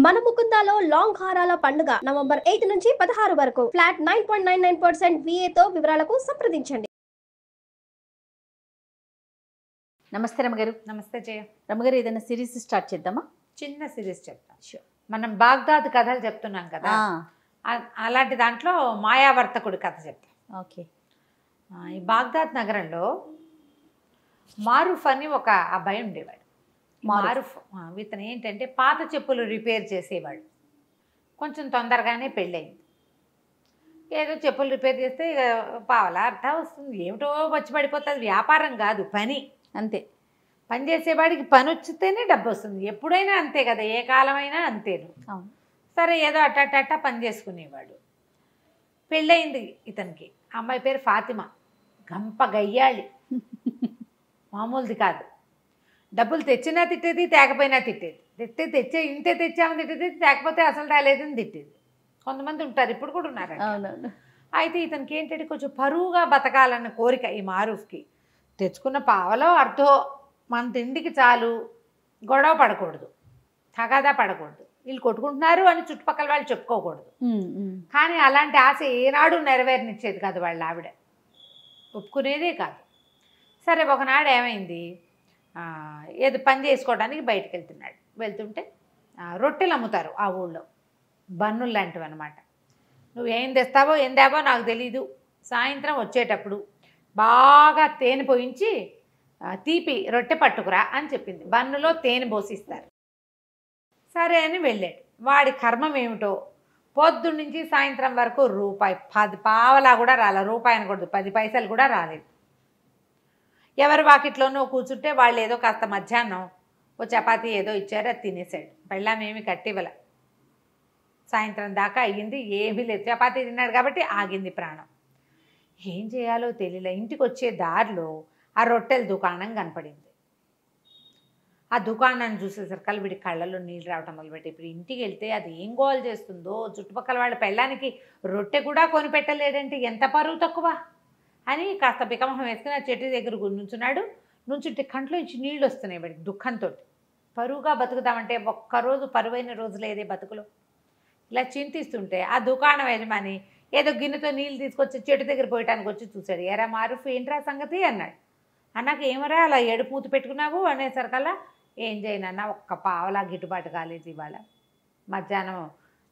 మన ముకుందాలో లాంగ్ హారాల పండుగ నవంబర్ 8 నుంచి 16 వరకు ఫ్లాట్ 9.99% VA తో వివరాలకు సంప్రదించండి. నమస్తే రమగారు. నమస్తే జయ. రమగారు, ఏదైనా సిరీస్ స్టార్ట్ చేద్దామా? చిన్న సిరీస్ చెప్తాను. మనం బాగ్దాద్ కథలు చెప్తున్నాం కదా, అలాంటి దాంట్లో మాయావర్తకుడి కథ చెప్తాం. ఓకే. ఈ బాగ్దాద్ నగరంలో మారూఫ్ అని ఒక అబ్బాయి ఉండేవాడు. మారూఫ్ ఇతను ఏంటంటే పాత చెప్పులు రిపేర్ చేసేవాడు. కొంచెం తొందరగానే పెళ్ళయింది. ఏదో చెప్పులు రిపేర్ చేస్తే పావలా అర్థం వస్తుంది, ఏమిటో వచ్చి పడిపోతుంది. వ్యాపారం కాదు, పని. అంతే. పని చేసేవాడికి పని వచ్చితేనే డబ్బు వస్తుంది. ఎప్పుడైనా అంతే కదా, ఏ కాలమైనా అంతేను. సరే, ఏదో అట్ట పని చేసుకునేవాడు. పెళ్ళయింది ఇతనికి. అమ్మాయి పేరు ఫాతిమా. గంప గయ్యాళి, మామూలుది కాదు. డబ్బులు తెచ్చినా తిట్టేది, తేకపోయినా తిట్టేది. ఇంతే తెచ్చామని తిట్టేది, తేకపోతే అసలు రాలేదని తిట్టేది. కొంతమంది ఉంటారు, ఇప్పుడు కూడా ఉన్నారు. అయితే ఇతనికి ఏంటంటే కొంచెం పరువుగా బతకాలన్న కోరిక ఈ మారూఫ్కి. తెచ్చుకున్న పావలో అర్థో మన తిండికి చాలు, గొడవ పడకూడదు, తగాదా పడకూడదు, వీళ్ళు కొట్టుకుంటున్నారు అని చుట్టుపక్కల వాళ్ళు చెప్పుకోకూడదు. కానీ అలాంటి ఆశ ఏనాడు నెరవేరనిచ్చేది కాదు వాళ్ళ ఆవిడ, ఒప్పుకునేదే కాదు. సరే, ఒకనాడు ఏమైంది, ఏదో పని చేసుకోవడానికి బయటకు వెళ్తుంటే రొట్టెలు అమ్ముతారు ఆ ఊళ్ళో, బన్నులు లాంటివి అనమాట. నువ్వు ఏం తెస్తావో ఏం తేవో నాకు తెలీదు, సాయంత్రం వచ్చేటప్పుడు బాగా తేనె పోయించి తీపి రొట్టె పట్టుకురా అని చెప్పింది. బన్నులో తేనె పోసిస్తారు. సరే అని వెళ్ళాడు. వాడి కర్మం ఏమిటో, పొద్దున్న నుంచి సాయంత్రం వరకు రూపాయి 10 పావలా కూడా రాలేదు. రూపాయి అనకూడదు, 10 పైసలు కూడా రాలేదు. ఎవరి వాకిట్లోనో కూర్చుంటే వాళ్ళు ఏదో కాస్త మధ్యాహ్నం ఓ చపాతీ ఏదో ఇచ్చారు, అది తినేసాడు. పెళ్ళామేమి కట్టివ్వల. సాయంత్రం దాకా అయ్యింది, ఏమీ లేదు. చపాతీ తిన్నాడు కాబట్టి ఆగింది ప్రాణం. ఏం చేయాలో తెలియలే. ఇంటికి వచ్చే దారిలో ఆ రొట్టెల దుకాణం కనపడింది. ఆ దుకాణాన్ని చూసేసరికి వీడి కళ్ళలో నీళ్ళు రావటం మొదలుపెట్టి, ఇప్పుడు ఇంటికి వెళ్తే అది ఏం గోల్ చేస్తుందో, చుట్టుపక్కల వాళ్ళ పెళ్ళానికి రొట్టె కూడా కొనిపెట్టలేడంటే ఎంత పరువు తక్కువ అని కాస్త బికమహం వేసుకుని ఆ చెట్టు దగ్గర నుంచున్నాడు. నుంచుంటే కంట్లో నుంచి నీళ్ళు వస్తున్నాయి వాడికి దుఃఖంతో. పరువుగా బతుకుతామంటే ఒక్కరోజు పరువైన రోజు లేదే బతుకులో. ఇలా చింతిస్తుంటే ఆ దుకాణం యజమాని ఏదో గిన్నెతో నీళ్ళు తీసుకొచ్చి చెట్టు దగ్గర పోయటానికి వచ్చి చూశాడు. ఎరా మారూఫ్, ఏంట్రా సంగతి అన్నాడు. అన్నాక ఏమరా అలా ఏడుపు మూతి పెట్టుకున్నావు అనేసరికల్లా, ఏం చేయనన్నా, ఒక్క పావలా గిట్టుబాటు కాలేదు ఇవాళ. మధ్యాహ్నం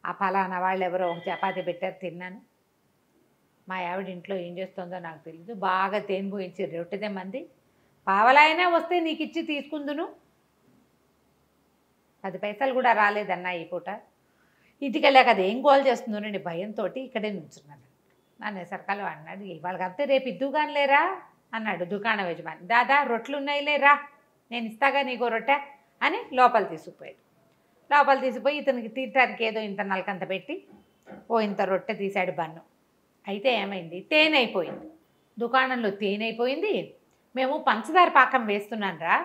ఆ ఫలానా వాళ్ళు ఎవరో ఒక చపాతీ పెట్టారు, తిన్నాను. మా ఆవిడ ఇంట్లో ఏం చేస్తుందో నాకు తెలీదు, బాగా తేనె పోయించి రొట్టెదేమంది. పావలా అయినా వస్తే నీకు ఇచ్చి తీసుకుందును, 10 పైసలు కూడా రాలేదన్నా ఈ పూట. ఇంటికి వెళ్ళాక అది ఏం గోల్ చేస్తుందోనండి భయంతో ఇక్కడే నుంచున్నాను అనేసరికల్లా అన్నాడు, వాళ్ళకంతే రేపు ఇద్దుగాని లేరా అన్నాడు దుకాణం యజమాని. దాదా రొట్టెలు ఉన్నాయి లేరా, నేను ఇస్తాగా నీకో రొట్టె అని లోపల తీసుకుపోయి ఇతనికి తీర్చడానికి ఏదో ఇంత నలకంత పెట్టి ఇంత రొట్టె తీశాడు బన్ను. అయితే ఏమైంది, తేనె అయిపోయింది దుకాణంలో. తేనె అయిపోయింది. మేము పంచదార పాకం వేస్తున్నాను రా,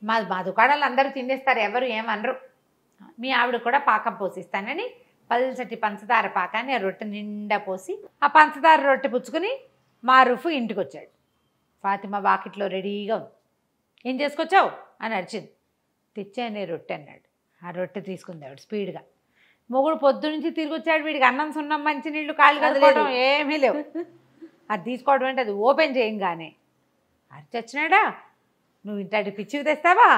మా దుకాణాలు అందరూ తినేస్తారు, ఎవరు ఏమనరు, మీ ఆవిడ కూడా పాకం పోసిస్తానని పల్చటి పంచదార పాకాన్ని ఆ రొట్టె నిండా పోసి ఆ పంచదార రొట్టె పుచ్చుకుని మారూఫ్ ఇంటికి వచ్చాడు. ఫాతిమా వాకిట్లో రెడీగా ఉంది. ఏం చేసుకొచ్చావు అని అడిచింది. తెచ్చానే రొట్టె అన్నాడు. ఆ రొట్టె తీసుకుంది ఆవిడ స్పీడ్గా. మొగుడు పొద్దు నుంచి తిరిగి వచ్చాడు, వీడికి అన్నం సున్నం మంచినీళ్ళు కాళ్ళు కదుకోవడం ఏమీ లేవు. అది తీసుకోవడం అంటే అది ఓపెన్ చేయంగానే అరిచొచ్చినాడా, నువ్వు ఇంటి పిచ్చివి తెస్తావా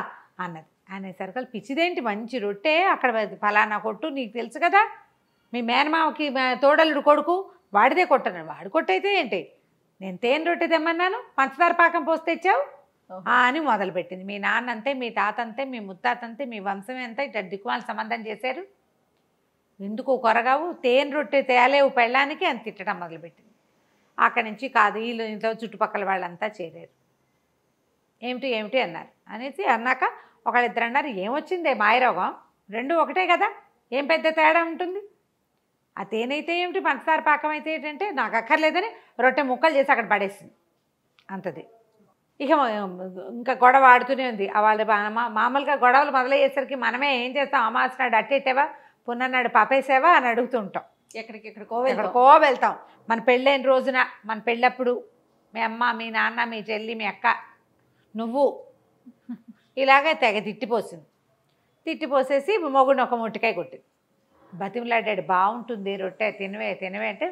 అన్నది. అనేసరికి పిచ్చిదేంటి, మంచి రొట్టె, అక్కడ ఫలానా కొట్టు నీకు తెలుసు కదా, మీ మేనమావకి తోడలుడు కొడుకు వాడిదే కొట్టను. వాడు కొట్టయితే ఏంటి, నేను తేనె రొట్టె తెమ్మన్నాను, పంచదార పాకం పోసి తెచ్చావు అని మొదలుపెట్టింది. మీ నాన్న అంతే, మీ తాత అంతే, మీ ముత్తాత అంతే, మీ వంశమే అంతా ఇట్లా దిక్కుమాల సంబంధం చేశారు, ఎందుకు కొరగావు, తేనె రొట్టె తేలేవు పెళ్ళానికి అని తిట్టడం మొదలుపెట్టింది. అక్కడి నుంచి కాదు, వీళ్ళు ఇంట్లో చుట్టుపక్కల వాళ్ళంతా చేరారు. ఏమిటి అన్నారు. అనేసి అన్నాక ఒకళ్ళిద్దరు అన్నారు, ఏమొచ్చిందే మాయరోగం, రెండు ఒకటే కదా, ఏం పెద్ద తేడా ఉంటుంది, ఆ తేనె అయితే ఏమిటి, పంచదార పాకం అయితే ఏంటంటే నాకు అక్కర్లేదని రొట్టె ముక్కలు చేసి అక్కడ పడేసింది అంతది. ఇక ఇంకా గొడవ ఆడుతూనే ఉంది. వాళ్ళు మామూలుగా గొడవలు మొదలయ్యేసరికి మనమే ఏం చేస్తాం, అమావాస్య నాడు అట్టేసావా, పున్నన్నాడు పపేసావా అని అడుగుతుంటాం. ఎక్కడికో వెళ్తాం. మన పెళ్ళైన రోజున, మన పెళ్ళప్పుడు మీ అమ్మ, మీ నాన్న, మీ చెల్లి, మీ అక్క, నువ్వు ఇలాగే తెగ తిట్టిపోసింది. తిట్టిపోసేసి మొగుడిని ఒక మొట్టికాయ కొట్టింది. బతిమలాడాడు, బాగుంటుంది రొట్టె తినవే తినవే అంటే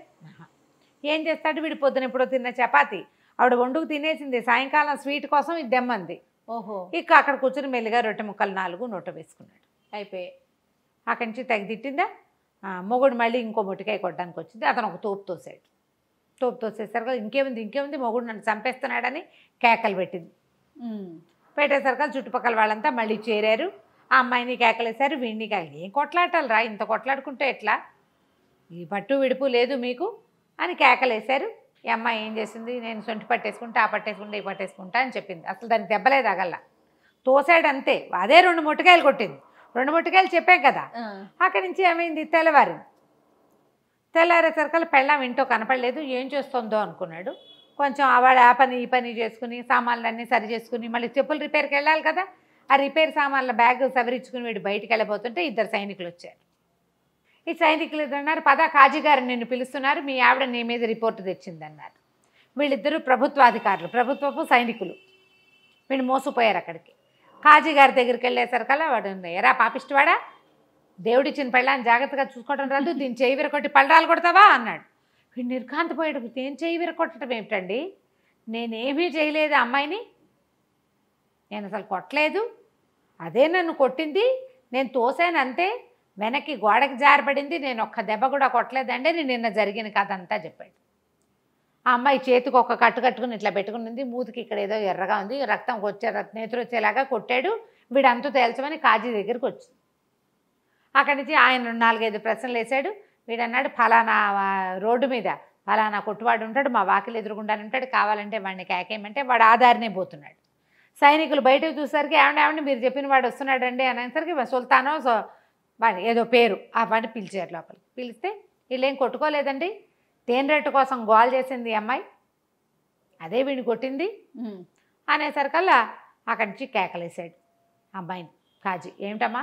ఏం చేస్తాడు వీడు, పొద్దున ఎప్పుడో తిన్న చపాతి ఆవిడ వండుకు తినేసింది, సాయంకాలం స్వీట్ కోసం ఇది దెమ్మంది. ఓహో. ఇక అక్కడ కూర్చొని మెల్లిగా రొట్టె ముక్కలు 4 నోట వేసుకున్నాడు. అయిపోయి అక్కడి నుంచి తెగ తిట్టిందా. మొగుడు మళ్ళీ ఇంకో మొట్టికాయ కొట్టడానికి వచ్చింది. అతను ఒక తోపు తోసాడు. తోపు తోసేసరికి ఇంకేముంది మొగుడు నన్ను చంపేస్తున్నాడని కేకలు పెట్టింది. పెట్టేసరికి చుట్టుపక్కల వాళ్ళంతా మళ్ళీ చేరారు. ఆ అమ్మాయిని కేకలేశారు, వీడిని ఏం కొట్లాటాలు రా, ఇంత కొట్లాడుకుంటే ఎట్లా, ఈ పట్టు విడుపు లేదు మీకు అని కేకలేశారు. ఈ అమ్మాయి ఏం చేసింది, నేను సొంటి పట్టేసుకుంటా, ఆ పట్టేసుకుంటా, ఈ పట్టేసుకుంటా అని చెప్పింది. అసలు దానికి దెబ్బలే తగల, తోసాడు అంతే. అదే 2 మొట్టికాయలు కొట్టింది. 2 మొట్టికాయలు చెప్పాం కదా. అక్కడి నుంచి ఏమైంది, తెల్లారేసరికల్లా పెళ్ళాం ఇంట్లో కనపడలేదు. ఏం చేస్తుందో అనుకున్నాడు. కొంచెం ఆవిడ ఆ పని ఈ పని చేసుకుని సామాన్లన్నీ సరి చేసుకుని మళ్ళీ చెప్పులు రిపేర్కి వెళ్ళాలి కదా. ఆ రిపేర్ సామాన్ల బ్యాగ్ సవరించుకుని వీడు బయటికి వెళ్ళబోతుంటే 2 సైనికులు వచ్చారు. ఈ సైనికులు అన్నారు, పద కాజీ గారు నిన్ను పిలుస్తున్నారు, మీ ఆవిడ నీ మీద రిపోర్టు తెచ్చిందన్నారు. వీళ్ళిద్దరూ ప్రభుత్వాధికారులు, ప్రభుత్వపు సైనికులు. వీళ్ళు మోసపోయారు అక్కడికి. కాజీ గారి దగ్గరికి వెళ్ళేసరికల్లా వాడు, ఎరా పాపిష్టివాడా, దేవుడిచ్చిన పెళ్ళాన్ని జాగ్రత్తగా చూసుకోవడం రాదు, దీన్ని చేయి విరకొట్టి పళ్ళరాలు కొడతావా అన్నాడు. వీడు నిర్ఘాంతపోయాడు. నేను చేయి విరకొట్టడం ఏమిటండి, నేనేమీ చేయలేదు అమ్మాయిని, నేను అసలు కొట్టలేదు, అదే నన్ను కొట్టింది, నేను తోసాను అంతే, వెనక్కి గోడకి జారబడింది, నేను ఒక్క దెబ్బ కూడా కొట్టలేదండి అని నిన్న జరిగిన కథ అంతా చెప్పాడు. ఆ అమ్మాయి చేతికి ఒక కట్టు కట్టుకుని ఇట్లా పెట్టుకుని మూతికి ఇక్కడ ఏదో ఎర్రగా ఉంది, రక్తం నేతురు వచ్చేలాగా కొట్టాడు, వీడంతా తేల్చమని కాజీ దగ్గరికి వచ్చింది. అక్కడి నుంచి ఆయన 4-5 ప్రశ్నలు వేశాడు. వీడన్నాడు, ఫలానా రోడ్డు మీద ఫలానా కొట్టువాడు ఉంటాడు, మా వాకిలు ఎదురుగుండానే ఉంటాడు, కావాలంటే వాడిని కేకేయమంటే వాడు ఆధారనే పోతున్నాడు. సైనికులు బయటకు చూసరికి ఏమండి మీరు చెప్పిన వాడు వస్తున్నాడండి అనేసరికి సుల్తానో వాడి ఏదో పేరు ఆ వాడిని పిలిచారు లోపలికి. పిలిస్తే వీళ్ళేం కొట్టుకోలేదండి, తేనెరెట్టు కోసం గోల్ చేసింది అమ్మాయి, అదే వీడిని కొట్టింది అనేసరికల్లా అక్కడి నుంచి కేకలేసాడు అమ్మాయిని కాజీ. ఏమిటమ్మా,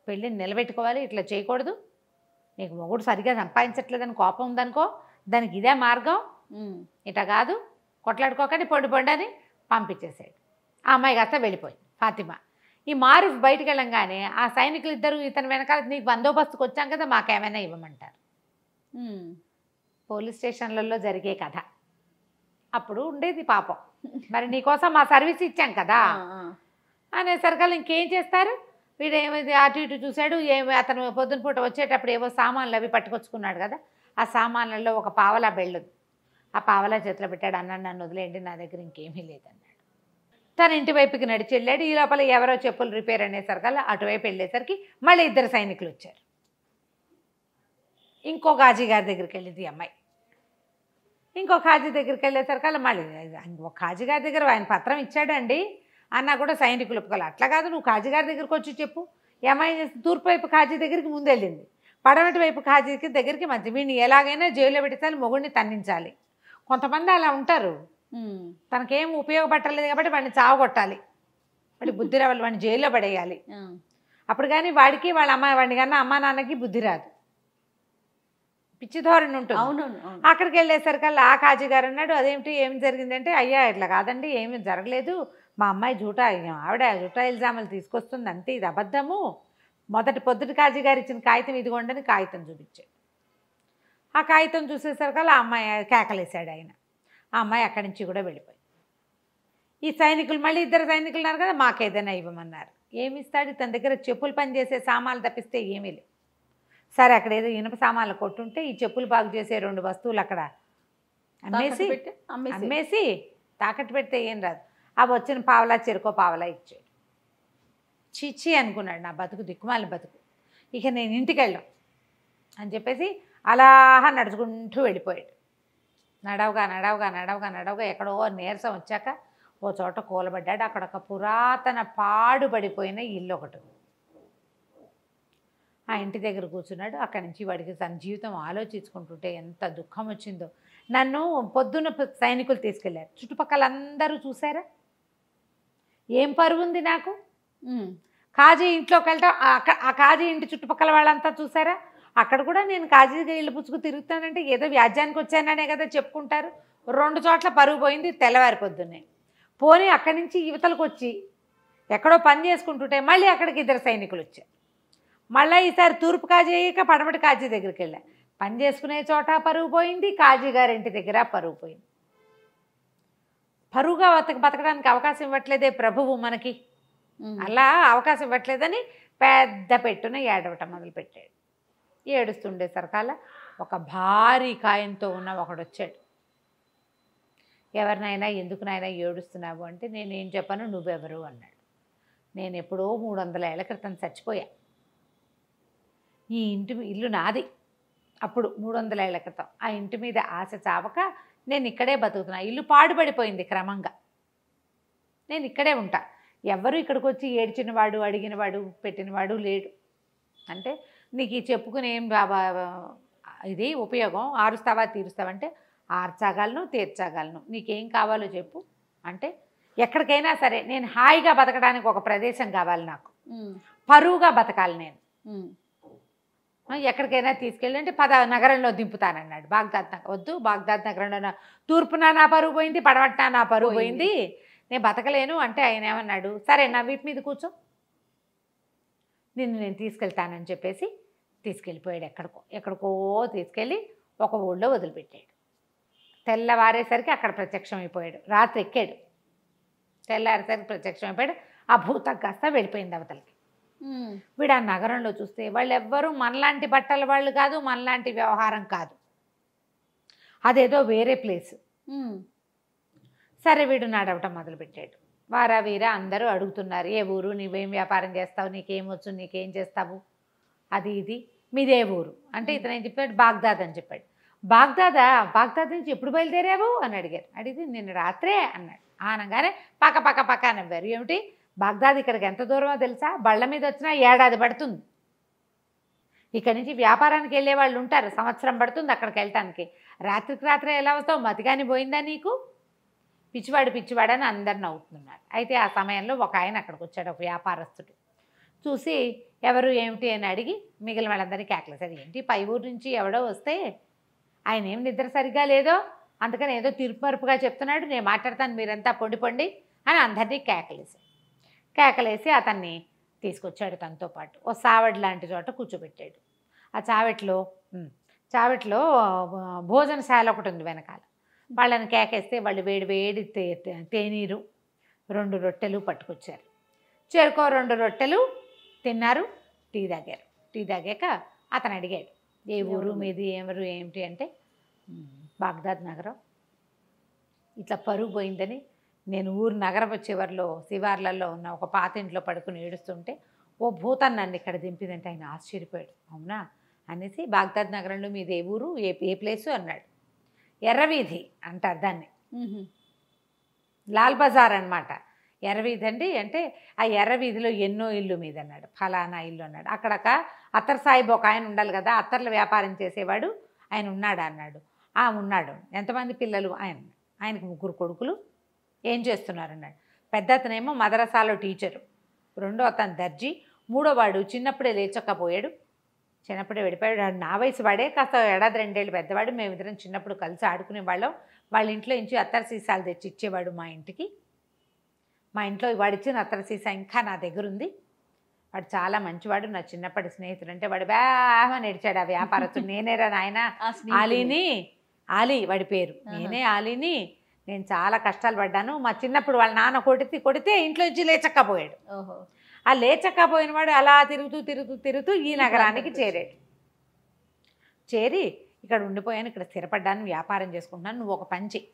పెళ్ళిని నిలబెట్టుకోవాలి, ఇట్లా చేయకూడదు, నీకు మొగుడు సరిగ్గా సంపాదించట్లేదని కోపం ఉందనుకో, దానికి ఇదే మార్గం, ఇట్లా కాదు, కొట్లాడుకోకండి, పొండి అని పంపించేసాడు. ఆ అమ్మాయి కాస్త వెళ్ళిపోయింది ఫాతిమా. ఈ మారూఫ్ బయటికి వెళ్ళంగానే ఆ సైనికులు ఇద్దరు ఇతని వెనకాల, నీకు బందోబస్తుకు వచ్చాం కదా మాకేమైనా ఇవ్వమంటారు. పోలీస్ స్టేషన్లలో జరిగే కథ అప్పుడు ఉండేది పాపం. మరి నీకోసం మా సర్వీస్ ఇచ్చాం కదా అనేసరికల్లా ఇంకేం చేస్తారు. వీడు ఏమైంది అటు ఇటు చూశాడు. అతను పొద్దున పూట వచ్చేటప్పుడు ఏవో సామాన్లు అవి పట్టుకొచ్చుకున్నాడు కదా, ఆ సామాన్లలో ఒక పావలా బెళ్ళదు. ఆ పావలా చేతిలో పెట్టాడు. అన్నాడు, నన్ను వదిలేండి, నా దగ్గర ఇంకేమీ లేదన్నాడు. తన ఇంటి వైపుకి నడిచి వెళ్ళాడు. ఈ లోపల ఎవరో చెప్పులు రిపేర్ అనేసరికల్లా అటువైపు వెళ్ళేసరికి మళ్ళీ 2 సైనికులు వచ్చారు. ఇంకో కాజీ గారి దగ్గరికి వెళ్ళింది అమ్మాయి. ఇంకో కాజీ దగ్గరికి వెళ్ళేసరికల్లా మళ్ళీ ఒక కాజీ గారి దగ్గర ఆయన పత్రం ఇచ్చాడండి అన్నా కూడా సైనికులు ఒప్పుకోవాలి. అట్లా కాదు, నువ్వు కాజీ గారి దగ్గరికి వచ్చి చెప్పు. ఈ అమ్మాయి చేసి తూర్పు వైపు కాజీ దగ్గరికి ముందు వెళ్ళింది, పడమటి వైపు కాజీకి దగ్గరికి మధ్య. వీడిని ఎలాగైనా జైల్లో పెట్టాలి, మొగుడిని తన్నించాలి. కొంతమంది అలా ఉంటారు, తనకేం ఉపయోగపట్టలేదు కాబట్టి వాడిని చావగొట్టాలి, వాడి బుద్ధి రావాలి, వాడిని జైల్లో పడేయాలి. అప్పుడు కానీ వాడికి వాళ్ళ అమ్మాయి వాడిని కన్నా అమ్మా నాన్నకి బుద్ధి రాదు, పిచ్చి ధోరణి ఉంటుంది. అవునవును. అక్కడికి వెళ్ళేసరికల్లా ఆ కాజీ గారు అన్నాడు, అదేమిటి ఏమి జరిగిందంటే, అయ్యా ఇట్లా కాదండి, ఏమీ జరగలేదు, మా అమ్మాయి ఆవిడ జూటా ఇల్జాములు తీసుకొస్తుంది అంతే, ఇది అబద్ధము. పొద్దుటి కాజీ గారు ఇచ్చిన కాగితం ఇదిగోండని కాగితం చూపించాడు. ఆ కాగితం చూసేసరికల్లా ఆ అమ్మాయి కేకలేశాడు ఆయన. ఆ అమ్మాయి అక్కడి నుంచి కూడా వెళ్ళిపోయింది. ఈ సైనికులు మళ్ళీ 2 సైనికులు ఉన్నారు కదా, మాకేదైనా ఇవ్వమన్నారు. ఏమి ఇస్తాడు, తన దగ్గర చెప్పులు పని చేసే సామాన్లు తప్పిస్తే ఏమీ లేవు. సరే అక్కడ ఏదో ఇనుప సామాన్లు కొట్టుంటే ఈ చెప్పులు బాగు చేసే 2 వస్తువులు అక్కడ అమ్మేసి తాకట్టు పెడితే ఏం రాదు. అవి వచ్చిన పావలా చెరుకో పావలా ఇచ్చాడు. చిచ్చి అనుకున్నాడు, నా బతుకు దిక్కుమాలి బతుకు, ఇక నేను ఇంటికి వెళ్ళాం అని చెప్పేసి అలా నడుచుకుంటూ వెళ్ళిపోయాడు. నడవగా ఎక్కడో నీరసం వచ్చాక ఓ చోట కూలబడ్డాడు. అక్కడ ఒక పురాతన పాడుబడిపోయిన ఇల్లు ఒకటి. ఆ ఇంటి దగ్గర కూర్చున్నాడు. అక్కడి నుంచి వాడికి తన జీవితం ఆలోచించుకుంటుంటే ఎంత దుఃఖం వచ్చిందో. నన్ను పొద్దున్న సైనికులు తీసుకెళ్ళారు, చుట్టుపక్కల అందరూ చూసారా, ఏం పరువు ఉంది నాకు. కాజీ ఇంట్లోకి వెళ్తాం, ఆ కాజీ ఇంటి చుట్టుపక్కల వాళ్ళంతా చూసారా, అక్కడ కూడా నేను కాజీ ఇళ్ళు పుచ్చుకు తిరుగుతానంటే ఏదో వ్యాజ్యానికి వచ్చాననే కదా చెప్పుకుంటారు. 2 చోట్ల పరుగు పోయింది తెల్లవారి పొద్దున్నే. పోనీ అక్కడి నుంచి యువతలకు వచ్చి ఎక్కడో పని చేసుకుంటుంటే మళ్ళీ అక్కడికి 2 సైనికులు వచ్చారు. మళ్ళీ ఈసారి తూర్పు కాజీ అయ్యాక పడమటి కాజీ దగ్గరికి వెళ్ళా. పని చేసుకునే చోట పరువు పోయింది, కాజీ గారింటి దగ్గర పరువు పోయింది. పరువుగా బతకడానికి అవకాశం ఇవ్వట్లేదే ప్రభువు మనకి, అలా అవకాశం ఇవ్వట్లేదని పెద్ద పెట్టున ఏడవటం మొదలుపెట్టాడు. ఏడుస్తుండే సరకాల ఒక భారీ కాయంతో ఉన్న ఒకడు వచ్చాడు. ఎవరినైనా ఎందుకు నాయనా ఏడుస్తున్నావు అంటే నేనేం చెప్పను, నువ్వెవరు అన్నాడు. నేను ఎప్పుడో 300 ఏళ్ల క్రితం చచ్చిపోయా. ఈ ఇల్లు నాది అప్పుడు 300 ఏళ్ల క్రితం. ఆ ఇంటి మీద ఆశ చావక నేను ఇక్కడే బతుకుతున్నా. ఇల్లు పాడుపడిపోయింది క్రమంగా, నేను ఇక్కడే ఉంటా. ఎవరు ఇక్కడికి వచ్చి ఏడ్చినవాడు, అడిగినవాడు, పెట్టినవాడు లేడు. అంటే నీకు ఈ చెప్పుకుని ఏం ఇది ఉపయోగం, ఆరుస్తావా తీరుస్తావంటే ఆర్చగలను, తీర్చగలను, నీకేం కావాలో చెప్పు అంటే ఎక్కడికైనా సరే నేను హాయిగా బతకడానికి ఒక ప్రదేశం కావాలి, నాకు పరువుగా బతకాలి, నేను ఎక్కడికైనా తీసుకెళ్ళి అంటే నగరంలో దింపుతానన్నాడు. బాగ్దాద్ వద్దు, బాగ్దాద్ నగరంలో తూర్పున నా పరువు పోయింది, పడమట్న నా పరువు పోయింది, నేను బతకలేను అంటే ఆయన ఏమన్నాడు, సరే నా వీటి మీద కూర్చో, నిన్ను నేను తీసుకెళ్తానని చెప్పేసి తీసుకెళ్ళిపోయాడు. ఎక్కడికో తీసుకెళ్ళి ఒక ఊళ్ళో వదిలిపెట్టాడు. తెల్లవారేసరికి అక్కడ ప్రత్యక్షం అయిపోయాడు. రాత్రి ఎక్కాడు, తెల్లారేసరికి ప్రత్యక్షం అయిపోయాడు. ఆ భూతం కాస్త వెళ్ళిపోయింది అవతలకి. వీడు ఆ నగరంలో చూస్తే వాళ్ళు ఎవ్వరూ మనలాంటి బట్టల వాళ్ళు కాదు, మనలాంటి వ్యవహారం కాదు, అదేదో వేరే ప్లేస్. సరే వీడు నడవటం మొదలుపెట్టాడు. వారా వీరా అందరూ అడుగుతున్నారు, ఏ ఊరు, నువ్వేం వ్యాపారం చేస్తావు, నీకేమొచ్చు, నీకేం చేస్తావు, అది ఇది, మీదే ఊరు అంటే ఇతను ఏం చెప్పాడు, బాగ్దాద్ అని చెప్పాడు. బాగ్దాద్ నుంచి ఎప్పుడు బయలుదేరావు అని అడిగారు. అడిగితే నిన్న రాత్రే అన్నాడు. అనగానే పక్క నవ్వారు. ఏమిటి బాగ్దాద్ ఇక్కడికి ఎంత దూరమో తెలుసా, బళ్ళ మీద వచ్చినా 1 ఏడాది పడుతుంది. ఇక్కడి నుంచి వ్యాపారానికి వెళ్ళే వాళ్ళు ఉంటారు, సంవత్సరం పడుతుంది అక్కడికి వెళ్ళటానికి. రాత్రికి రాత్రే ఎలా వస్తావు, మతిగాని పోయిందా నీకు, పిచ్చివాడని అందరు నవ్వుతున్నారు. అయితే ఆ సమయంలో ఒక ఆయన అక్కడికి వచ్చాడు, ఒక వ్యాపారస్తుడు. చూసి ఎవరు ఏమిటి అని అడిగి మిగిలిన వాళ్ళందరికీ కేకలేశారు. ఏంటి పై ఊరు నుంచి ఎవడో వస్తే ఆయన ఏం నిద్ర సరిగ్గా లేదో, అందుకని ఏదో తీర్పుమరుపుగా చెప్తున్నాడు, నేను మాట్లాడతాను, మీరంతా పొండి అని అందరినీ కేకలేసి అతన్ని తీసుకొచ్చాడు. తనతో పాటు ఓ సావడి లాంటి చోట కూర్చోబెట్టాడు. ఆ చావట్లో భోజనశాల ఒకటి ఉంది వెనకాల. వాళ్ళని కేకేస్తే వాళ్ళు వేడి తేనీరు 2 రొట్టెలు పట్టుకొచ్చారు. చేరుకో 2 రొట్టెలు తిన్నారు, టీ తాగారు. టీ తాగాక అతను అడిగాడు, ఏ ఊరు మీది, ఎవరు ఏమిటి అంటే బాగ్దాద్ నగరం, ఇట్లా పరుగు పోయిందని నేను ఊరు నగరపు చివరిలో శివార్లలో ఉన్న ఒక పాత ఇంట్లో పడుకుని ఏడుస్తుంటే ఓ భూతాన్ని నన్ను ఇక్కడ దింపిందంటే ఆయన ఆశ్చర్యపోయాడు. అవునా అనేసి బాగ్దాద్ నగరంలో మీది ఏ ఊరు, ఏ ప్లేసు అన్నాడు. ఎర్రవీధి అంటారు దాన్ని, లాల్ బజార్ అనమాట. ఎర్రవీధి అండి అంటే ఆ ఎర్రవీధిలో ఎన్నో ఇల్లు మీద అన్నాడు, ఫలానా ఇల్లు అన్నాడు. అక్కడ అత్తర్ సాహిబ్ ఒక ఆయన ఉండాలి కదా, అత్తర్ల వ్యాపారం చేసేవాడు ఆయన ఉన్నాడా అన్నాడు. ఉన్నాడు. ఎంతమంది పిల్లలు, ఆయనకు 3 కొడుకులు, ఏం చేస్తున్నారన్నాడు. పెద్ద అతనేమో మదరసాలో టీచరు, రెండో అతను దర్జీ, మూడో వాడు చిన్నప్పుడే లేచకపోయాడు, చిన్నప్పుడే వెళ్ళిపోయాడు. నా వయసు వాడే, కాస్త 1 ఏడాది 2 ఏళ్ళు పెద్దవాడు. మేమిద్దరం చిన్నప్పుడు కలిసి ఆడుకునేవాళ్ళం. వాళ్ళ ఇంట్లో నుంచి అత్తర సీసాలు తెచ్చి ఇచ్చేవాడు మా ఇంటికి. మా ఇంట్లో వాడు ఇచ్చిన అత్తర సీసా ఇంకా నా దగ్గర ఉంది. వాడు చాలా మంచివాడు, నా చిన్నప్పటి స్నేహితుడు. అంటే వాడు బాగా నడిచాడు ఆ వ్యాపారస్తుడు. నేనేరా నాయన ఆలీ వాడి పేరు, నేనే ఆలీని. నేను చాలా కష్టాలు పడ్డాను. మా చిన్నప్పుడు వాళ్ళ నాన్న కొడితే ఇంట్లో నుంచి లేచక్కపోయాడు. ఆ లేచక్కపోయిన వాడు అలా తిరుగుతూ ఈ నగరానికి చేరాడు. చేరి ఇక్కడ ఉండిపోయాను, ఇక్కడ స్థిరపడ్డాను, వ్యాపారం చేసుకుంటున్నాను, నువ్వు ఒక పని చెయ్యి.